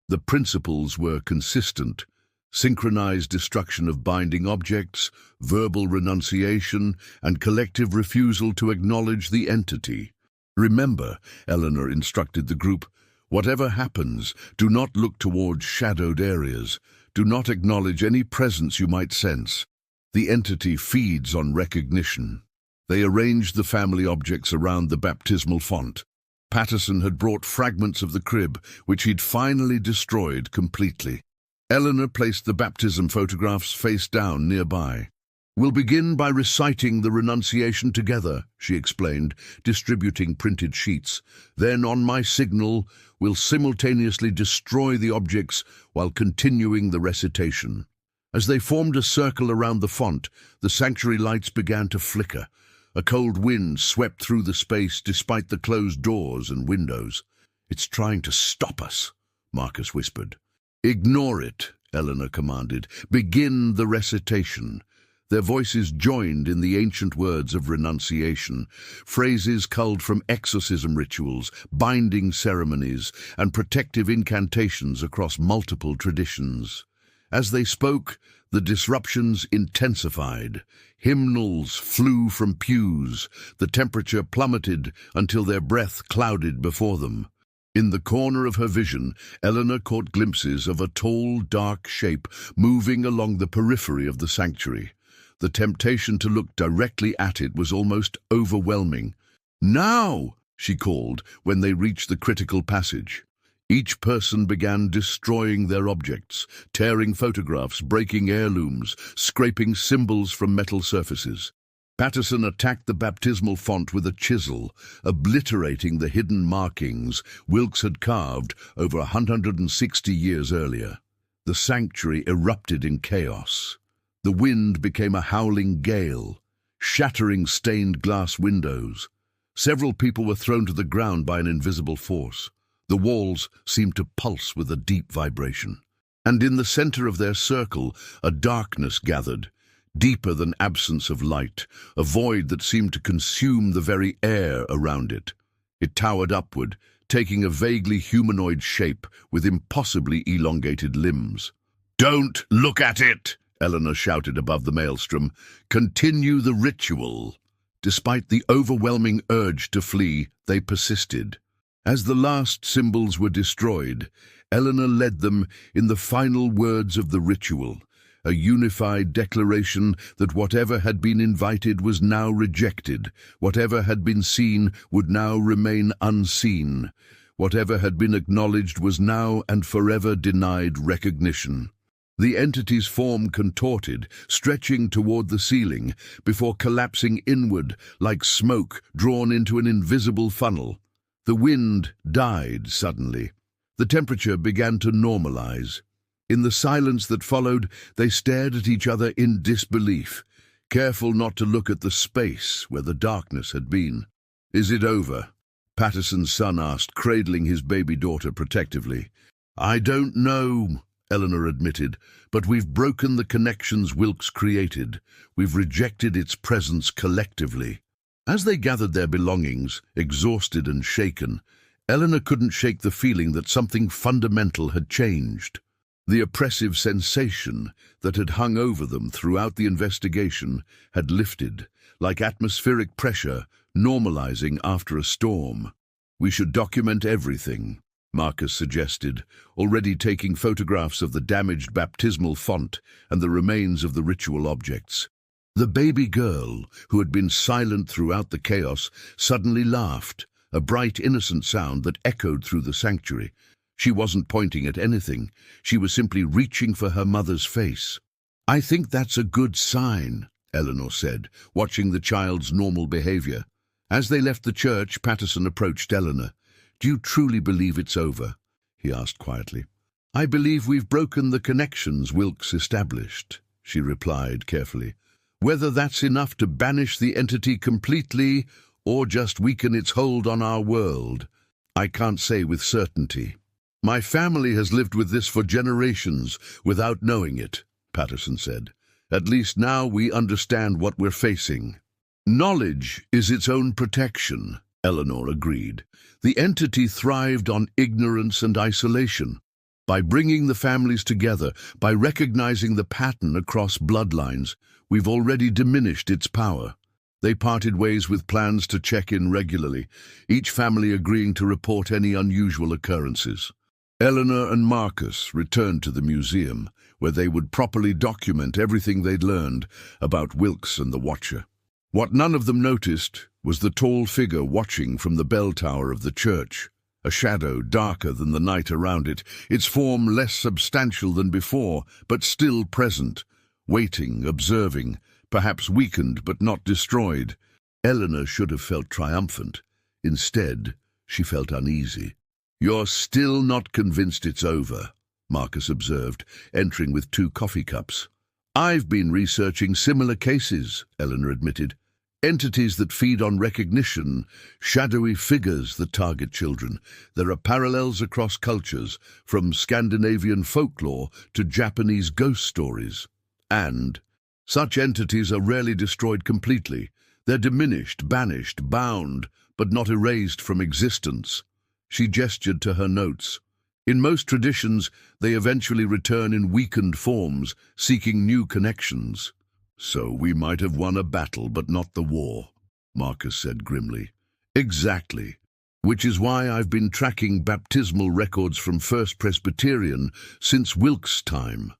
The principles were consistent: synchronized destruction of binding objects, verbal renunciation, and collective refusal to acknowledge the entity. Remember, Eleanor instructed the group, whatever happens, do not look towards shadowed areas. Do not acknowledge any presence you might sense. The entity feeds on recognition. They arranged the family objects around the baptismal font. Patterson had brought fragments of the crib, which he'd finally destroyed completely. Eleanor placed the baptism photographs face down nearby. "We'll begin by reciting the renunciation together," she explained, distributing printed sheets. "Then, on my signal, we'll simultaneously destroy the objects while continuing the recitation." As they formed a circle around the font, the sanctuary lights began to flicker. A cold wind swept through the space despite the closed doors and windows. "It's trying to stop us," Marcus whispered. "Ignore it," Eleanor commanded. "Begin the recitation." Their voices joined in the ancient words of renunciation, phrases culled from exorcism rituals, binding ceremonies, and protective incantations across multiple traditions. As they spoke, the disruptions intensified. Hymnals flew from pews, the temperature plummeted until their breath clouded before them. In the corner of her vision, Eleanor caught glimpses of a tall, dark shape moving along the periphery of the sanctuary. The temptation to look directly at it was almost overwhelming. "Now!" she called when they reached the critical passage. Each person began destroying their objects, tearing photographs, breaking heirlooms, scraping symbols from metal surfaces. Patterson attacked the baptismal font with a chisel, obliterating the hidden markings Wilks had carved over 160 years earlier. The sanctuary erupted in chaos. The wind became a howling gale, shattering stained glass windows. Several people were thrown to the ground by an invisible force. The walls seemed to pulse with a deep vibration. And in the center of their circle, a darkness gathered, deeper than absence of light, a void that seemed to consume the very air around it. It towered upward, taking a vaguely humanoid shape with impossibly elongated limbs. "Don't look at it!" Eleanor shouted above the maelstrom. "Continue the ritual." Despite the overwhelming urge to flee, they persisted. As the last symbols were destroyed, Eleanor led them in the final words of the ritual, a unified declaration that whatever had been invited was now rejected, whatever had been seen would now remain unseen, whatever had been acknowledged was now and forever denied recognition. The entity's form contorted, stretching toward the ceiling, before collapsing inward like smoke drawn into an invisible funnel. The wind died suddenly. The temperature began to normalize. In the silence that followed, they stared at each other in disbelief, careful not to look at the space where the darkness had been. "Is it over?" Patterson's son asked, cradling his baby daughter protectively. "I don't know," Eleanor admitted, "but we've broken the connections Wilks created. We've rejected its presence collectively." As they gathered their belongings, exhausted and shaken, Eleanor couldn't shake the feeling that something fundamental had changed. The oppressive sensation that had hung over them throughout the investigation had lifted, like atmospheric pressure normalizing after a storm. "We should document everything," Marcus suggested, already taking photographs of the damaged baptismal font and the remains of the ritual objects. The baby girl, who had been silent throughout the chaos, suddenly laughed, a bright, innocent sound that echoed through the sanctuary. She wasn't pointing at anything. She was simply reaching for her mother's face. "I think that's a good sign," Eleanor said, watching the child's normal behavior. As they left the church, Patterson approached Eleanor. "Do you truly believe it's over?" he asked quietly. "I believe we've broken the connections Wilks established," she replied carefully. "Whether that's enough to banish the entity completely or just weaken its hold on our world, I can't say with certainty. My family has lived with this for generations without knowing it," Patterson said. "At least now we understand what we're facing." "Knowledge is its own protection," Eleanor agreed. "The entity thrived on ignorance and isolation. By bringing the families together, by recognizing the pattern across bloodlines, we've already diminished its power." They parted ways with plans to check in regularly, each family agreeing to report any unusual occurrences. Eleanor and Marcus returned to the museum, where they would properly document everything they'd learned about Wilks and the Watcher. What none of them noticed was the tall figure watching from the bell tower of the church, a shadow darker than the night around it, its form less substantial than before, but still present, waiting, observing, perhaps weakened but not destroyed. Eleanor should have felt triumphant. Instead, she felt uneasy. "You're still not convinced it's over," Marcus observed, entering with 2 coffee cups. "I've been researching similar cases," Eleanor admitted. "Entities that feed on recognition, shadowy figures that target children. There are parallels across cultures, from Scandinavian folklore to Japanese ghost stories. And such entities are rarely destroyed completely. They're diminished, banished, bound, but not erased from existence." She gestured to her notes. "In most traditions, they eventually return in weakened forms, seeking new connections." "So we might have won a battle, but not the war," Marcus said grimly. "Exactly. Which is why I've been tracking baptismal records from First Presbyterian since Wilks' time."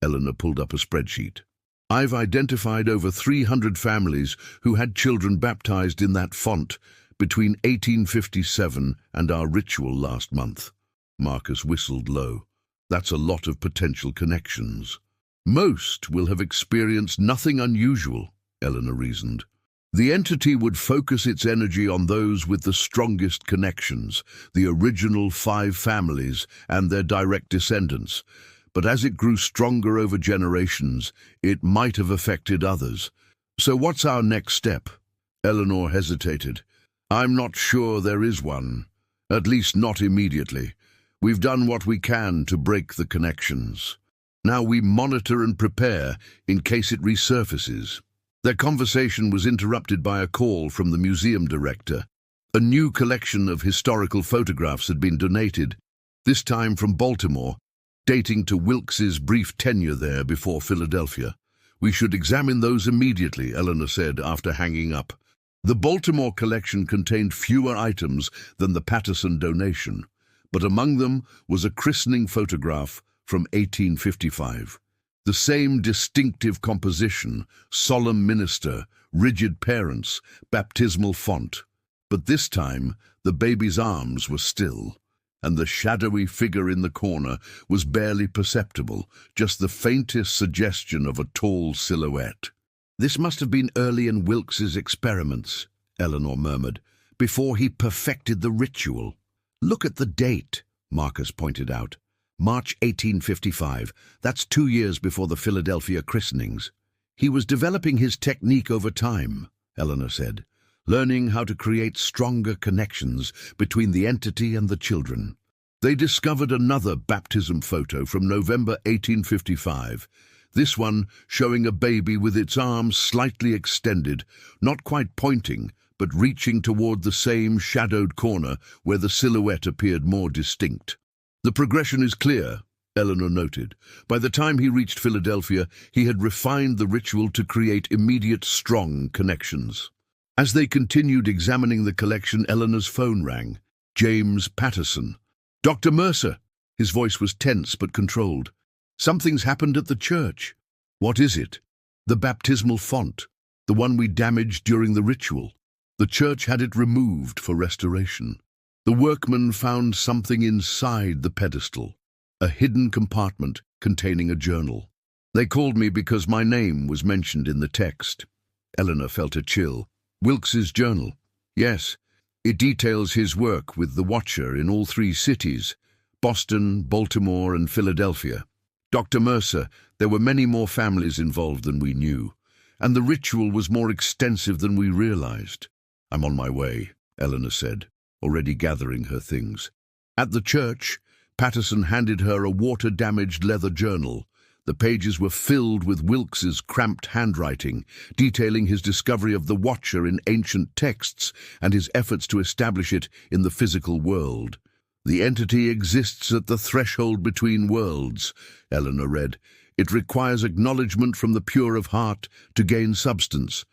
Eleanor pulled up a spreadsheet. "I've identified over 300 families who had children baptized in that font between 1857 and our ritual last month." Marcus whistled low. "That's a lot of potential connections." "Most will have experienced nothing unusual," Eleanor reasoned. "The entity would focus its energy on those with the strongest connections, the original 5 families and their direct descendants. But as it grew stronger over generations, it might have affected others. So what's our next step?" Eleanor hesitated. "I'm not sure there is one. At least not immediately. We've done what we can to break the connections. Now we monitor and prepare in case it resurfaces." Their conversation was interrupted by a call from the museum director. A new collection of historical photographs had been donated, this time from Baltimore, dating to Wilkes's brief tenure there before Philadelphia. "We should examine those immediately," Eleanor said after hanging up. The Baltimore collection contained fewer items than the Patterson donation, but among them was a christening photograph from 1855. The same distinctive composition, solemn minister, rigid parents, baptismal font. But this time, the baby's arms were still, and the shadowy figure in the corner was barely perceptible, just the faintest suggestion of a tall silhouette. "This must have been early in Wilkes's experiments," Eleanor murmured, "before he perfected the ritual." "Look at the date," Marcus pointed out. "March 1855. That's 2 years before the Philadelphia christenings." "He was developing his technique over time," Eleanor said, "learning how to create stronger connections between the entity and the children." They discovered another baptism photo from November 1855, this one showing a baby with its arms slightly extended, not quite pointing, but reaching toward the same shadowed corner where the silhouette appeared more distinct. "The progression is clear," Eleanor noted. By the time he reached Philadelphia, he had refined the ritual to create immediate, strong connections. As they continued examining the collection, Eleanor's phone rang. James Patterson. "Dr. Mercer." His voice was tense but controlled. "Something's happened at the church." "What is it?" "The baptismal font, the one we damaged during the ritual. The church had it removed for restoration. The workmen found something inside the pedestal, a hidden compartment containing a journal. They called me because my name was mentioned in the text. Eleanor felt a chill. Wilks's journal. Yes, it details his work with the Watcher in all 3 cities, Boston, Baltimore, and Philadelphia. Dr. Mercer, there were many more families involved than we knew, and the ritual was more extensive than we realized. I'm on my way, Eleanor said, already gathering her things. At the church, Patterson handed her a water-damaged leather journal. The pages were filled with Wilks's cramped handwriting, detailing his discovery of the Watcher in ancient texts and his efforts to establish it in the physical world. The entity exists at the threshold between worlds, Eleanor read. It requires acknowledgement from the pure of heart to gain substance.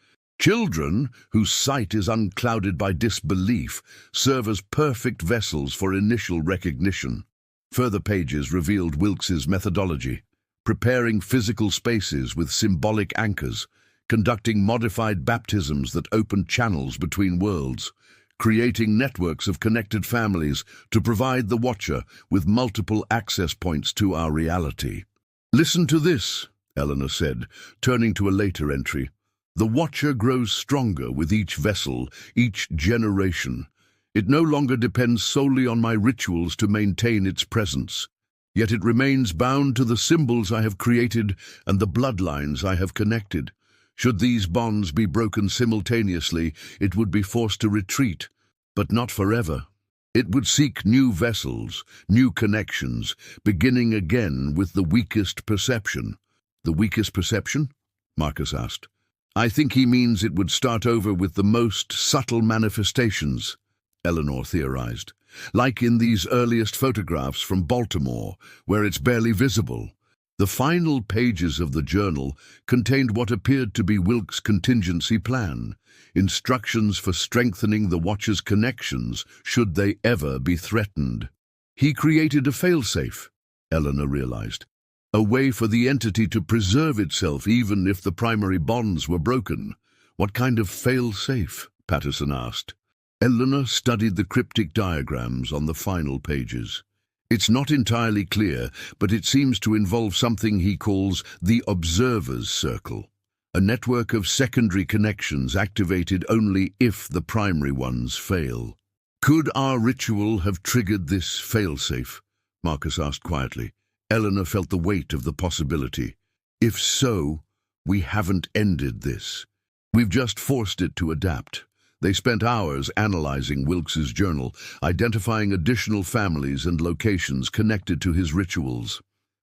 Children, whose sight is unclouded by disbelief, serve as perfect vessels for initial recognition. Further pages revealed Wilks's methodology, preparing physical spaces with symbolic anchors, conducting modified baptisms that opened channels between worlds, creating networks of connected families to provide the Watcher with multiple access points to our reality. Listen to this, Eleanor said, turning to a later entry. The Watcher grows stronger with each vessel, each generation. It no longer depends solely on my rituals to maintain its presence. Yet it remains bound to the symbols I have created and the bloodlines I have connected. Should these bonds be broken simultaneously, it would be forced to retreat, but not forever. It would seek new vessels, new connections, beginning again with the weakest perception. The weakest perception? Marcus asked. I think he means it would start over with the most subtle manifestations, Eleanor theorized, like in these earliest photographs from Baltimore, where it's barely visible. The final pages of the journal contained what appeared to be Wilks' contingency plan, instructions for strengthening the Watcher's connections should they ever be threatened. He created a failsafe, Eleanor realized, a way for the entity to preserve itself even if the primary bonds were broken. What kind of fail-safe? Patterson asked. Eleanor studied the cryptic diagrams on the final pages. It's not entirely clear, but it seems to involve something he calls the Observer's Circle, a network of secondary connections activated only if the primary ones fail. Could our ritual have triggered this fail-safe? Marcus asked quietly. Eleanor felt the weight of the possibility. If so, we haven't ended this. We've just forced it to adapt. They spent hours analyzing Wilks's journal, identifying additional families and locations connected to his rituals.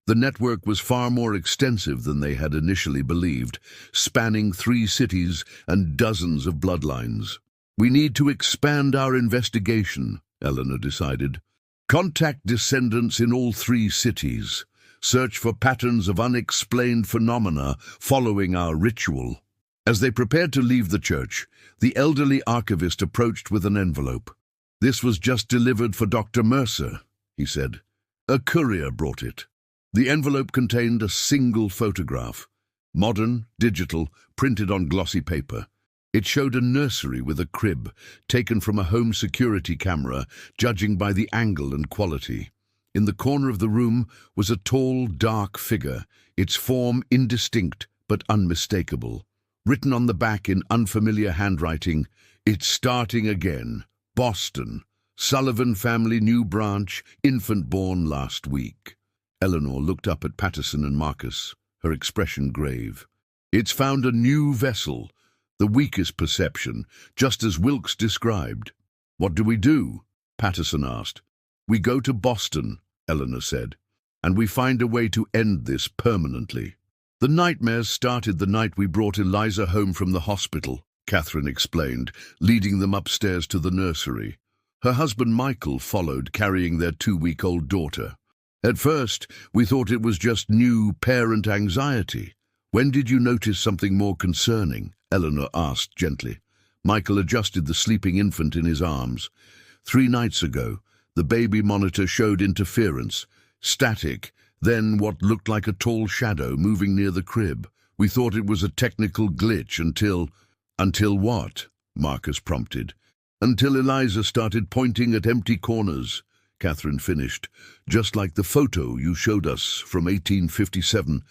The network was far more extensive than they had initially believed, spanning 3 cities and dozens of bloodlines. We need to expand our investigation, Eleanor decided. Contact descendants in all 3 cities. Search for patterns of unexplained phenomena following our ritual. As they prepared to leave the church, the elderly archivist approached with an envelope. This was just delivered for Dr. Mercer, he said. A courier brought it. The envelope contained a single photograph, modern, digital, printed on glossy paper. It showed a nursery with a crib, taken from a home security camera, judging by the angle and quality. In the corner of the room was a tall, dark figure, its form indistinct but unmistakable. Written on the back in unfamiliar handwriting, "It's starting again. Boston. Sullivan family new branch, infant born last week." Eleanor looked up at Patterson and Marcus, her expression grave. "It's found a new vessel, the weakest perception, just as Wilks described." "What do we do?" Patterson asked. "We go to Boston," Eleanor said, "and we find a way to end this permanently." "The nightmares started the night we brought Eliza home from the hospital," Catherine explained, leading them upstairs to the nursery. Her husband Michael followed, carrying their 2-week-old daughter. "At first, we thought it was just new parent anxiety. When did you notice something more concerning?" Eleanor asked gently. Michael adjusted the sleeping infant in his arms. 3 nights ago, the baby monitor showed interference, static, then what looked like a tall shadow moving near the crib. We thought it was a technical glitch until... Until what?" Marcus prompted. Until Eliza started pointing at empty corners, Catherine finished. Just like the photo you showed us from 1857.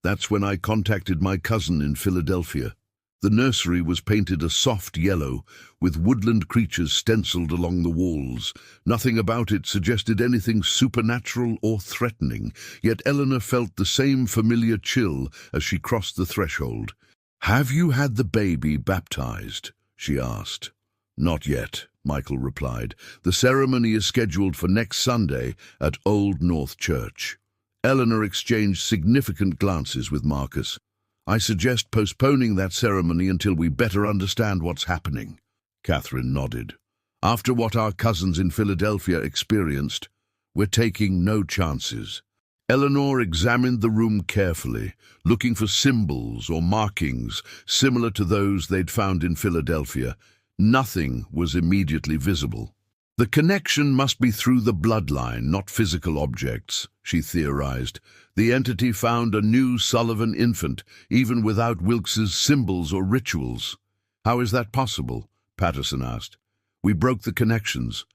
That's when I contacted my cousin in Philadelphia. The nursery was painted a soft yellow, with woodland creatures stenciled along the walls. Nothing about it suggested anything supernatural or threatening, yet Eleanor felt the same familiar chill as she crossed the threshold. "Have you had the baby baptized?" she asked. "Not yet," Michael replied. "The ceremony is scheduled for next Sunday at Old North Church." Eleanor exchanged significant glances with Marcus. "I suggest postponing that ceremony until we better understand what's happening." Catherine nodded. "After what our cousins in Philadelphia experienced, we're taking no chances." Eleanor examined the room carefully, looking for symbols or markings similar to those they'd found in Philadelphia. Nothing was immediately visible. The connection must be through the bloodline, not physical objects, she theorized. The entity found a new Sullivan infant, even without Wilks's symbols or rituals. "How is that possible?" Patterson asked. "We broke the connections."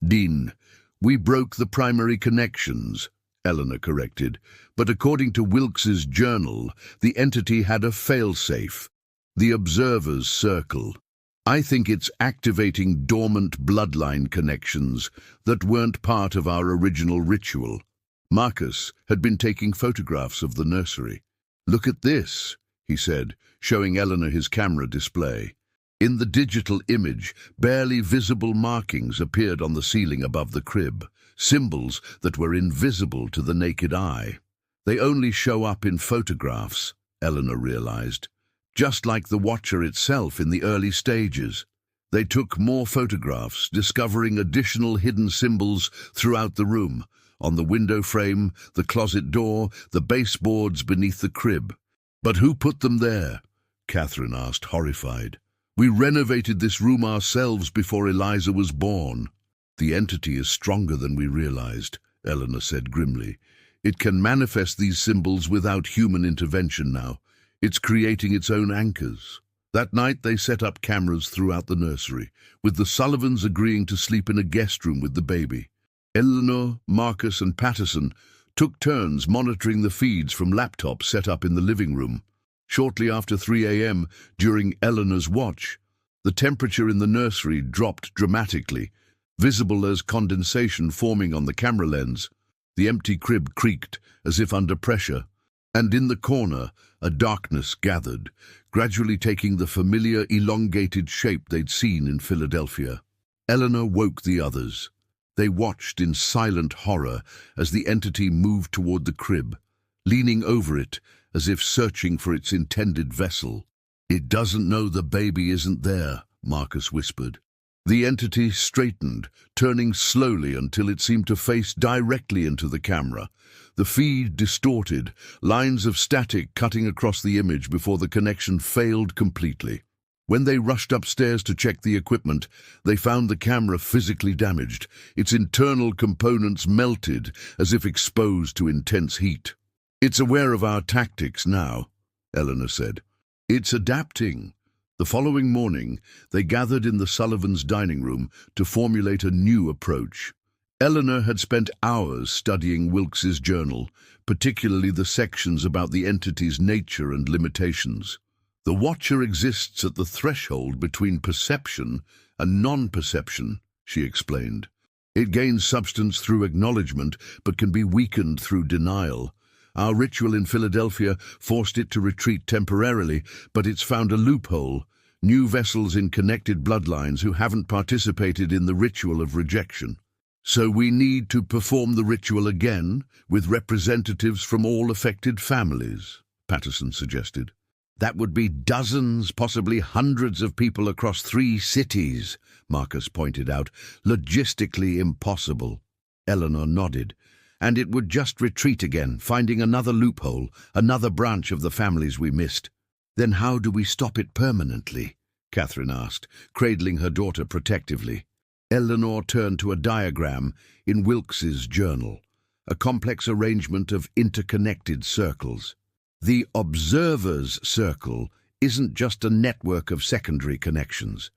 "Dean, we broke the primary connections," Eleanor corrected. "But according to Wilks's journal, the entity had a failsafe, the observer's circle. I think it's activating dormant bloodline connections that weren't part of our original ritual." Marcus had been taking photographs of the nursery. "Look at this," he said, showing Eleanor his camera display. In the digital image, barely visible markings appeared on the ceiling above the crib, symbols that were invisible to the naked eye. "They only show up in photographs," Eleanor realized. Just like the Watcher itself in the early stages. They took more photographs, discovering additional hidden symbols throughout the room, on the window frame, the closet door, the baseboards beneath the crib. "But who put them there?" Catherine asked, horrified. "We renovated this room ourselves before Eliza was born." "The entity is stronger than we realized," Eleanor said grimly. "It can manifest these symbols without human intervention now. It's creating its own anchors." That night they set up cameras throughout the nursery, with the Sullivans agreeing to sleep in a guest room with the baby. Eleanor, Marcus and Patterson took turns monitoring the feeds from laptops set up in the living room. Shortly after 3 a.m., during Eleanor's watch, the temperature in the nursery dropped dramatically, visible as condensation forming on the camera lens. The empty crib creaked as if under pressure, and in the corner, a darkness gathered, gradually taking the familiar elongated shape they'd seen in Philadelphia. Eleanor woke the others. They watched in silent horror as the entity moved toward the crib, leaning over it as if searching for its intended vessel. "It doesn't know the baby isn't there," Marcus whispered. The entity straightened, turning slowly until it seemed to face directly into the camera. The feed distorted, lines of static cutting across the image before the connection failed completely. When they rushed upstairs to check the equipment, they found the camera physically damaged, its internal components melted as if exposed to intense heat. "It's aware of our tactics now," Eleanor said. "It's adapting." The following morning, they gathered in the Sullivans' dining room to formulate a new approach. Eleanor had spent hours studying Wilks's journal, particularly the sections about the entity's nature and limitations. "The Watcher exists at the threshold between perception and non-perception," she explained. "It gains substance through acknowledgement, but can be weakened through denial. Our ritual in Philadelphia forced it to retreat temporarily, but it's found a loophole. New vessels in connected bloodlines who haven't participated in the ritual of rejection. So we need to perform the ritual again, with representatives from all affected families," Patterson suggested. "That would be dozens, possibly hundreds of people across 3 cities, Marcus pointed out. "Logistically impossible." Eleanor nodded. "And it would just retreat again, finding another loophole, another branch of the families we missed." "Then how do we stop it permanently?" Catherine asked, cradling her daughter protectively. Eleanor turned to a diagram in Wilks's journal, a complex arrangement of interconnected circles. "The observer's circle isn't just a network of secondary connections.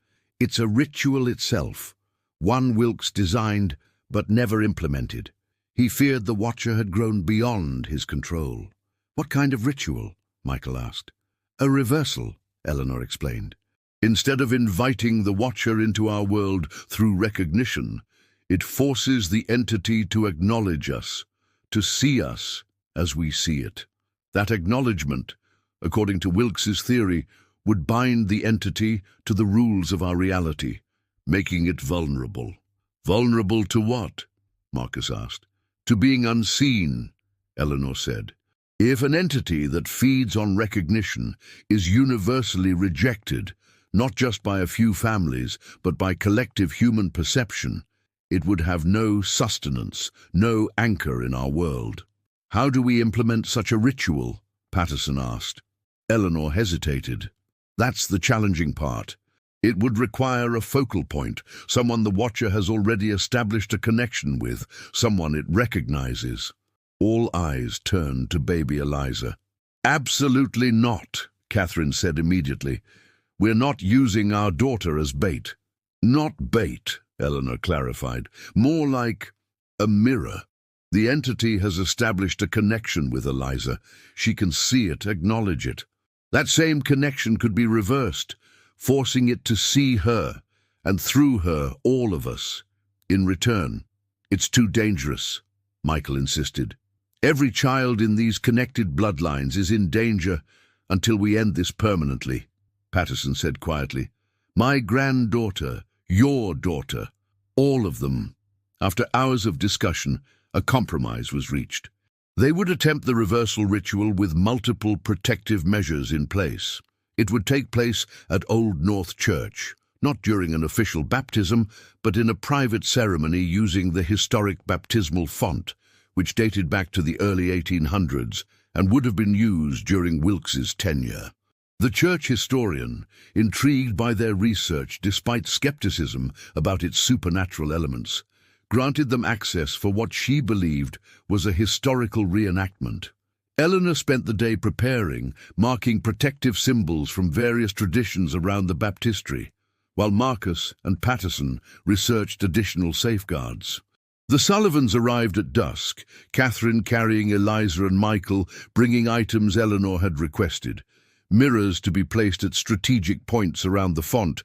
It's a ritual itself, one Wilks designed but never implemented. He feared the Watcher had grown beyond his control. "What kind of ritual?" Michael asked. "A reversal," Eleanor explained. "Instead of inviting the Watcher into our world through recognition, it forces the entity to acknowledge us, to see us as we see it. That acknowledgement, according to Wilks's theory, would bind the entity to the rules of our reality, making it vulnerable." "Vulnerable to what?" Marcus asked. "To being unseen," Eleanor said. "If an entity that feeds on recognition is universally rejected, not just by a few families, but by collective human perception, it would have no sustenance, no anchor in our world." "How do we implement such a ritual?" Patterson asked. Eleanor hesitated. "That's the challenging part. It would require a focal point, someone the Watcher has already established a connection with, someone it recognizes." All eyes turned to baby Eliza. "Absolutely not," Catherine said immediately. "We're not using our daughter as bait." "Not bait," Eleanor clarified. "More like a mirror. The entity has established a connection with Eliza. She can see it, acknowledge it. That same connection could be reversed, forcing it to see her, and through her, all of us. In return, it's too dangerous," Michael insisted. "Every child in these connected bloodlines is in danger until we end this permanently," Patterson said quietly. "My granddaughter, your daughter, all of them." After hours of discussion, a compromise was reached. They would attempt the reversal ritual with multiple protective measures in place. It would take place at Old North Church, not during an official baptism, but in a private ceremony using the historic baptismal font, which dated back to the early 1800s and would have been used during Wilks's tenure. The church historian, intrigued by their research despite skepticism about its supernatural elements, granted them access for what she believed was a historical reenactment. Eleanor spent the day preparing, marking protective symbols from various traditions around the baptistry, while Marcus and Patterson researched additional safeguards. The Sullivans arrived at dusk, Catherine carrying Eliza and Michael, bringing items Eleanor had requested, mirrors to be placed at strategic points around the font,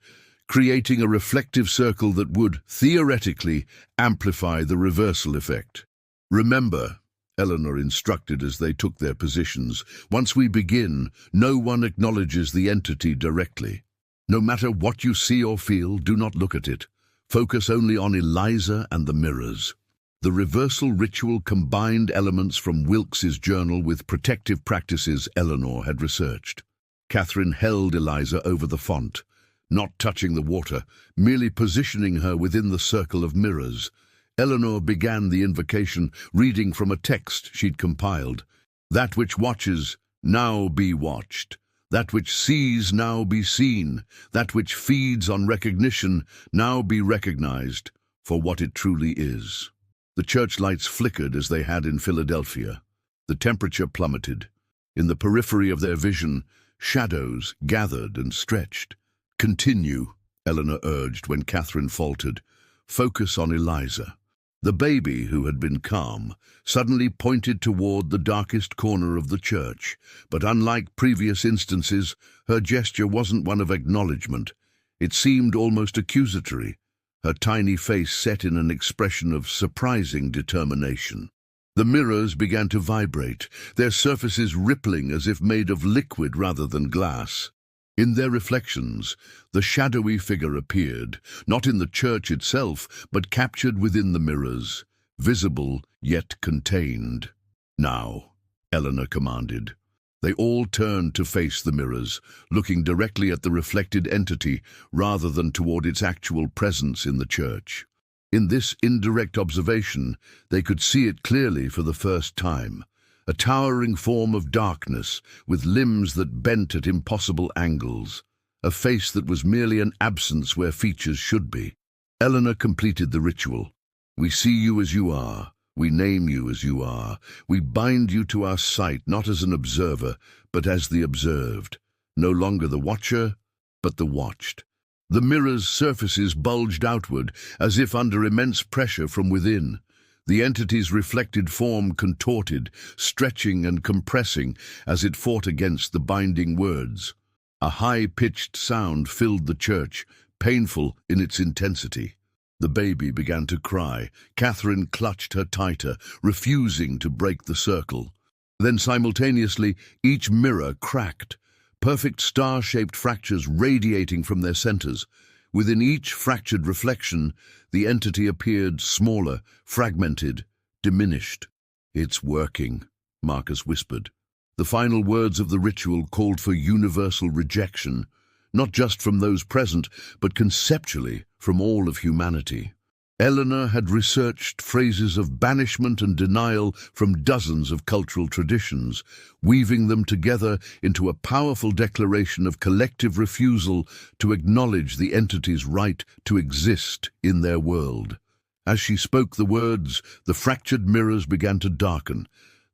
creating a reflective circle that would, theoretically, amplify the reversal effect. "Remember," Eleanor instructed as they took their positions, "once we begin, no one acknowledges the entity directly. No matter what you see or feel, do not look at it. Focus only on Eliza and the mirrors." The reversal ritual combined elements from Wilks's journal with protective practices Eleanor had researched. Catherine held Eliza over the font, not touching the water, merely positioning her within the circle of mirrors. Eleanor began the invocation, reading from a text she'd compiled. "That which watches, now be watched. That which sees, now be seen. That which feeds on recognition, now be recognized for what it truly is." The church lights flickered as they had in Philadelphia. The temperature plummeted. In the periphery of their vision, shadows gathered and stretched. "Continue," Eleanor urged when Catherine faltered. "Focus on Eliza." The baby, who had been calm, suddenly pointed toward the darkest corner of the church, but unlike previous instances, her gesture wasn't one of acknowledgement. It seemed almost accusatory, her tiny face set in an expression of surprising determination. The mirrors began to vibrate, their surfaces rippling as if made of liquid rather than glass. In their reflections, the shadowy figure appeared, not in the church itself, but captured within the mirrors, visible yet contained. "Now," Eleanor commanded. They all turned to face the mirrors, looking directly at the reflected entity rather than toward its actual presence in the church. In this indirect observation, they could see it clearly for the first time. A towering form of darkness, with limbs that bent at impossible angles. A face that was merely an absence where features should be. Eleanor completed the ritual. "We see you as you are. We name you as you are. We bind you to our sight, not as an observer, but as the observed. No longer the watcher, but the watched. The mirror's surfaces bulged outward, as if under immense pressure from within. The entity's reflected form contorted, stretching and compressing as it fought against the binding words. A high-pitched sound filled the church, painful in its intensity. The baby began to cry. Catherine clutched her tighter, refusing to break the circle. Then simultaneously, each mirror cracked, perfect star-shaped fractures radiating from their centers. Within each fractured reflection, the entity appeared smaller, fragmented, diminished. "It's working," Marcus whispered. The final words of the ritual called for universal rejection, not just from those present, but conceptually from all of humanity. Eleanor had researched phrases of banishment and denial from dozens of cultural traditions, weaving them together into a powerful declaration of collective refusal to acknowledge the entity's right to exist in their world. As she spoke the words, the fractured mirrors began to darken,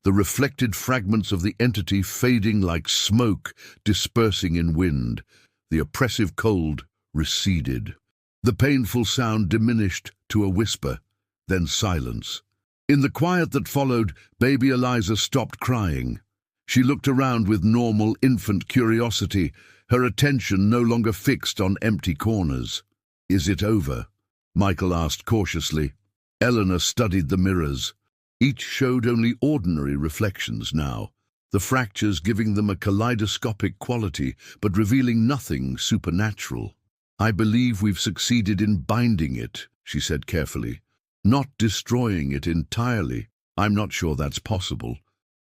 the reflected fragments of the entity fading like smoke dispersing in wind. The oppressive cold receded. The painful sound diminished to a whisper, then silence. In the quiet that followed, baby Eliza stopped crying. She looked around with normal infant curiosity, her attention no longer fixed on empty corners. "Is it over?" Michael asked cautiously. Eleanor studied the mirrors. Each showed only ordinary reflections now, the fractures giving them a kaleidoscopic quality, but revealing nothing supernatural. "I believe we've succeeded in binding it," she said carefully. "Not destroying it entirely, I'm not sure that's possible,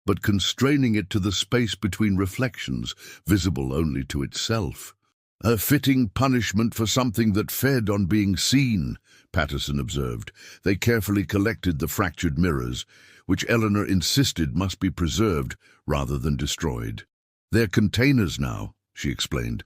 but constraining it to the space between reflections, visible only to itself." "A fitting punishment for something that fed on being seen," Patterson observed. They carefully collected the fractured mirrors, which Eleanor insisted must be preserved rather than destroyed. "They're containers now," she explained.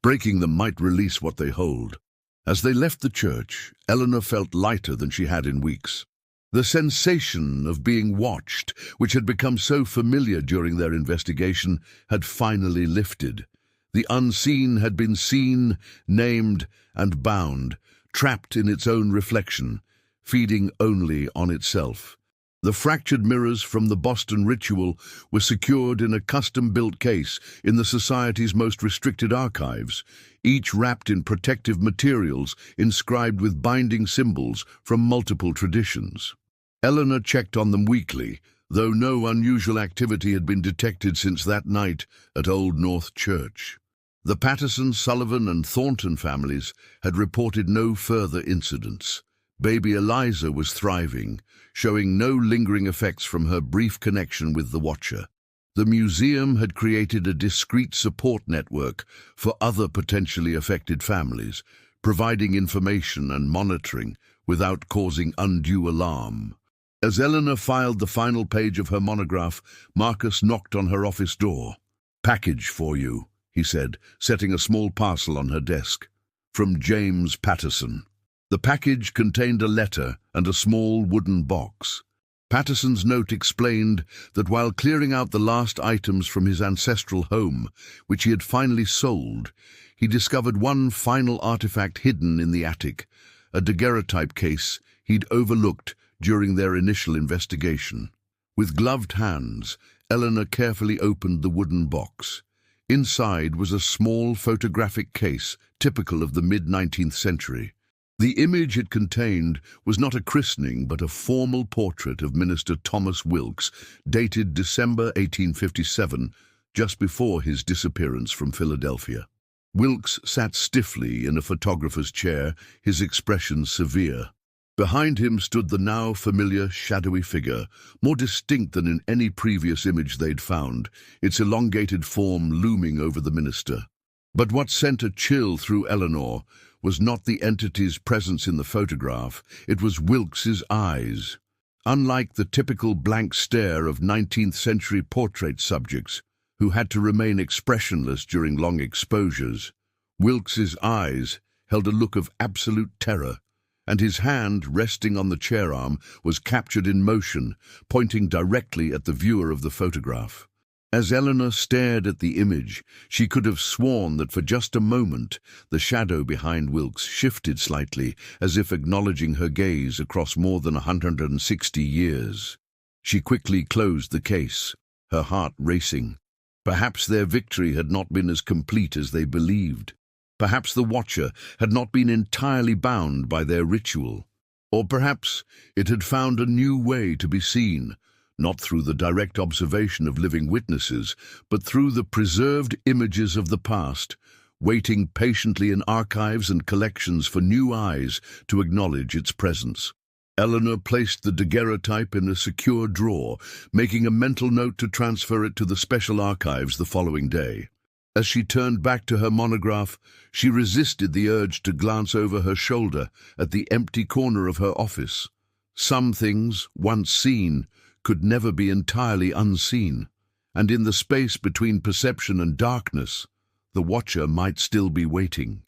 "Breaking them might release what they hold." As they left the church, Eleanor felt lighter than she had in weeks. The sensation of being watched, which had become so familiar during their investigation, had finally lifted. The unseen had been seen, named, and bound, trapped in its own reflection, feeding only on itself. The fractured mirrors from the Boston ritual were secured in a custom-built case in the Society's most restricted archives, each wrapped in protective materials inscribed with binding symbols from multiple traditions. Eleanor checked on them weekly, though no unusual activity had been detected since that night at Old North Church. The Patterson, Sullivan, and Thornton families had reported no further incidents. Baby Eliza was thriving, showing no lingering effects from her brief connection with the Watcher. The museum had created a discreet support network for other potentially affected families, providing information and monitoring without causing undue alarm. As Eleanor filed the final page of her monograph, Marcus knocked on her office door. "Package for you," he said, setting a small parcel on her desk. "From James Patterson." The package contained a letter and a small wooden box. Patterson's note explained that while clearing out the last items from his ancestral home, which he had finally sold, he discovered one final artifact hidden in the attic, a daguerreotype case he'd overlooked during their initial investigation. With gloved hands, Eleanor carefully opened the wooden box. Inside was a small photographic case typical of the mid-19th century. The image it contained was not a christening but a formal portrait of Minister Thomas Wilks, dated December 1857, just before his disappearance from Philadelphia. Wilks sat stiffly in a photographer's chair, his expression severe. Behind him stood the now familiar shadowy figure, more distinct than in any previous image they'd found, its elongated form looming over the minister. But what sent a chill through Eleanor was not the entity's presence in the photograph, it was Wilks's eyes. Unlike the typical blank stare of 19th-century portrait subjects, who had to remain expressionless during long exposures, Wilks's eyes held a look of absolute terror, and his hand, resting on the chair arm, was captured in motion, pointing directly at the viewer of the photograph. As Eleanor stared at the image, she could have sworn that for just a moment the shadow behind Wilks shifted slightly, as if acknowledging her gaze across more than 160 years. She quickly closed the case, her heart racing. Perhaps their victory had not been as complete as they believed. Perhaps the Watcher had not been entirely bound by their ritual. Or perhaps it had found a new way to be seen, not through the direct observation of living witnesses, but through the preserved images of the past, waiting patiently in archives and collections for new eyes to acknowledge its presence. Eleanor placed the daguerreotype in a secure drawer, making a mental note to transfer it to the special archives the following day. As she turned back to her monograph, she resisted the urge to glance over her shoulder at the empty corner of her office. Some things, once seen, could never be entirely unseen, and in the space between perception and darkness, the Watcher might still be waiting.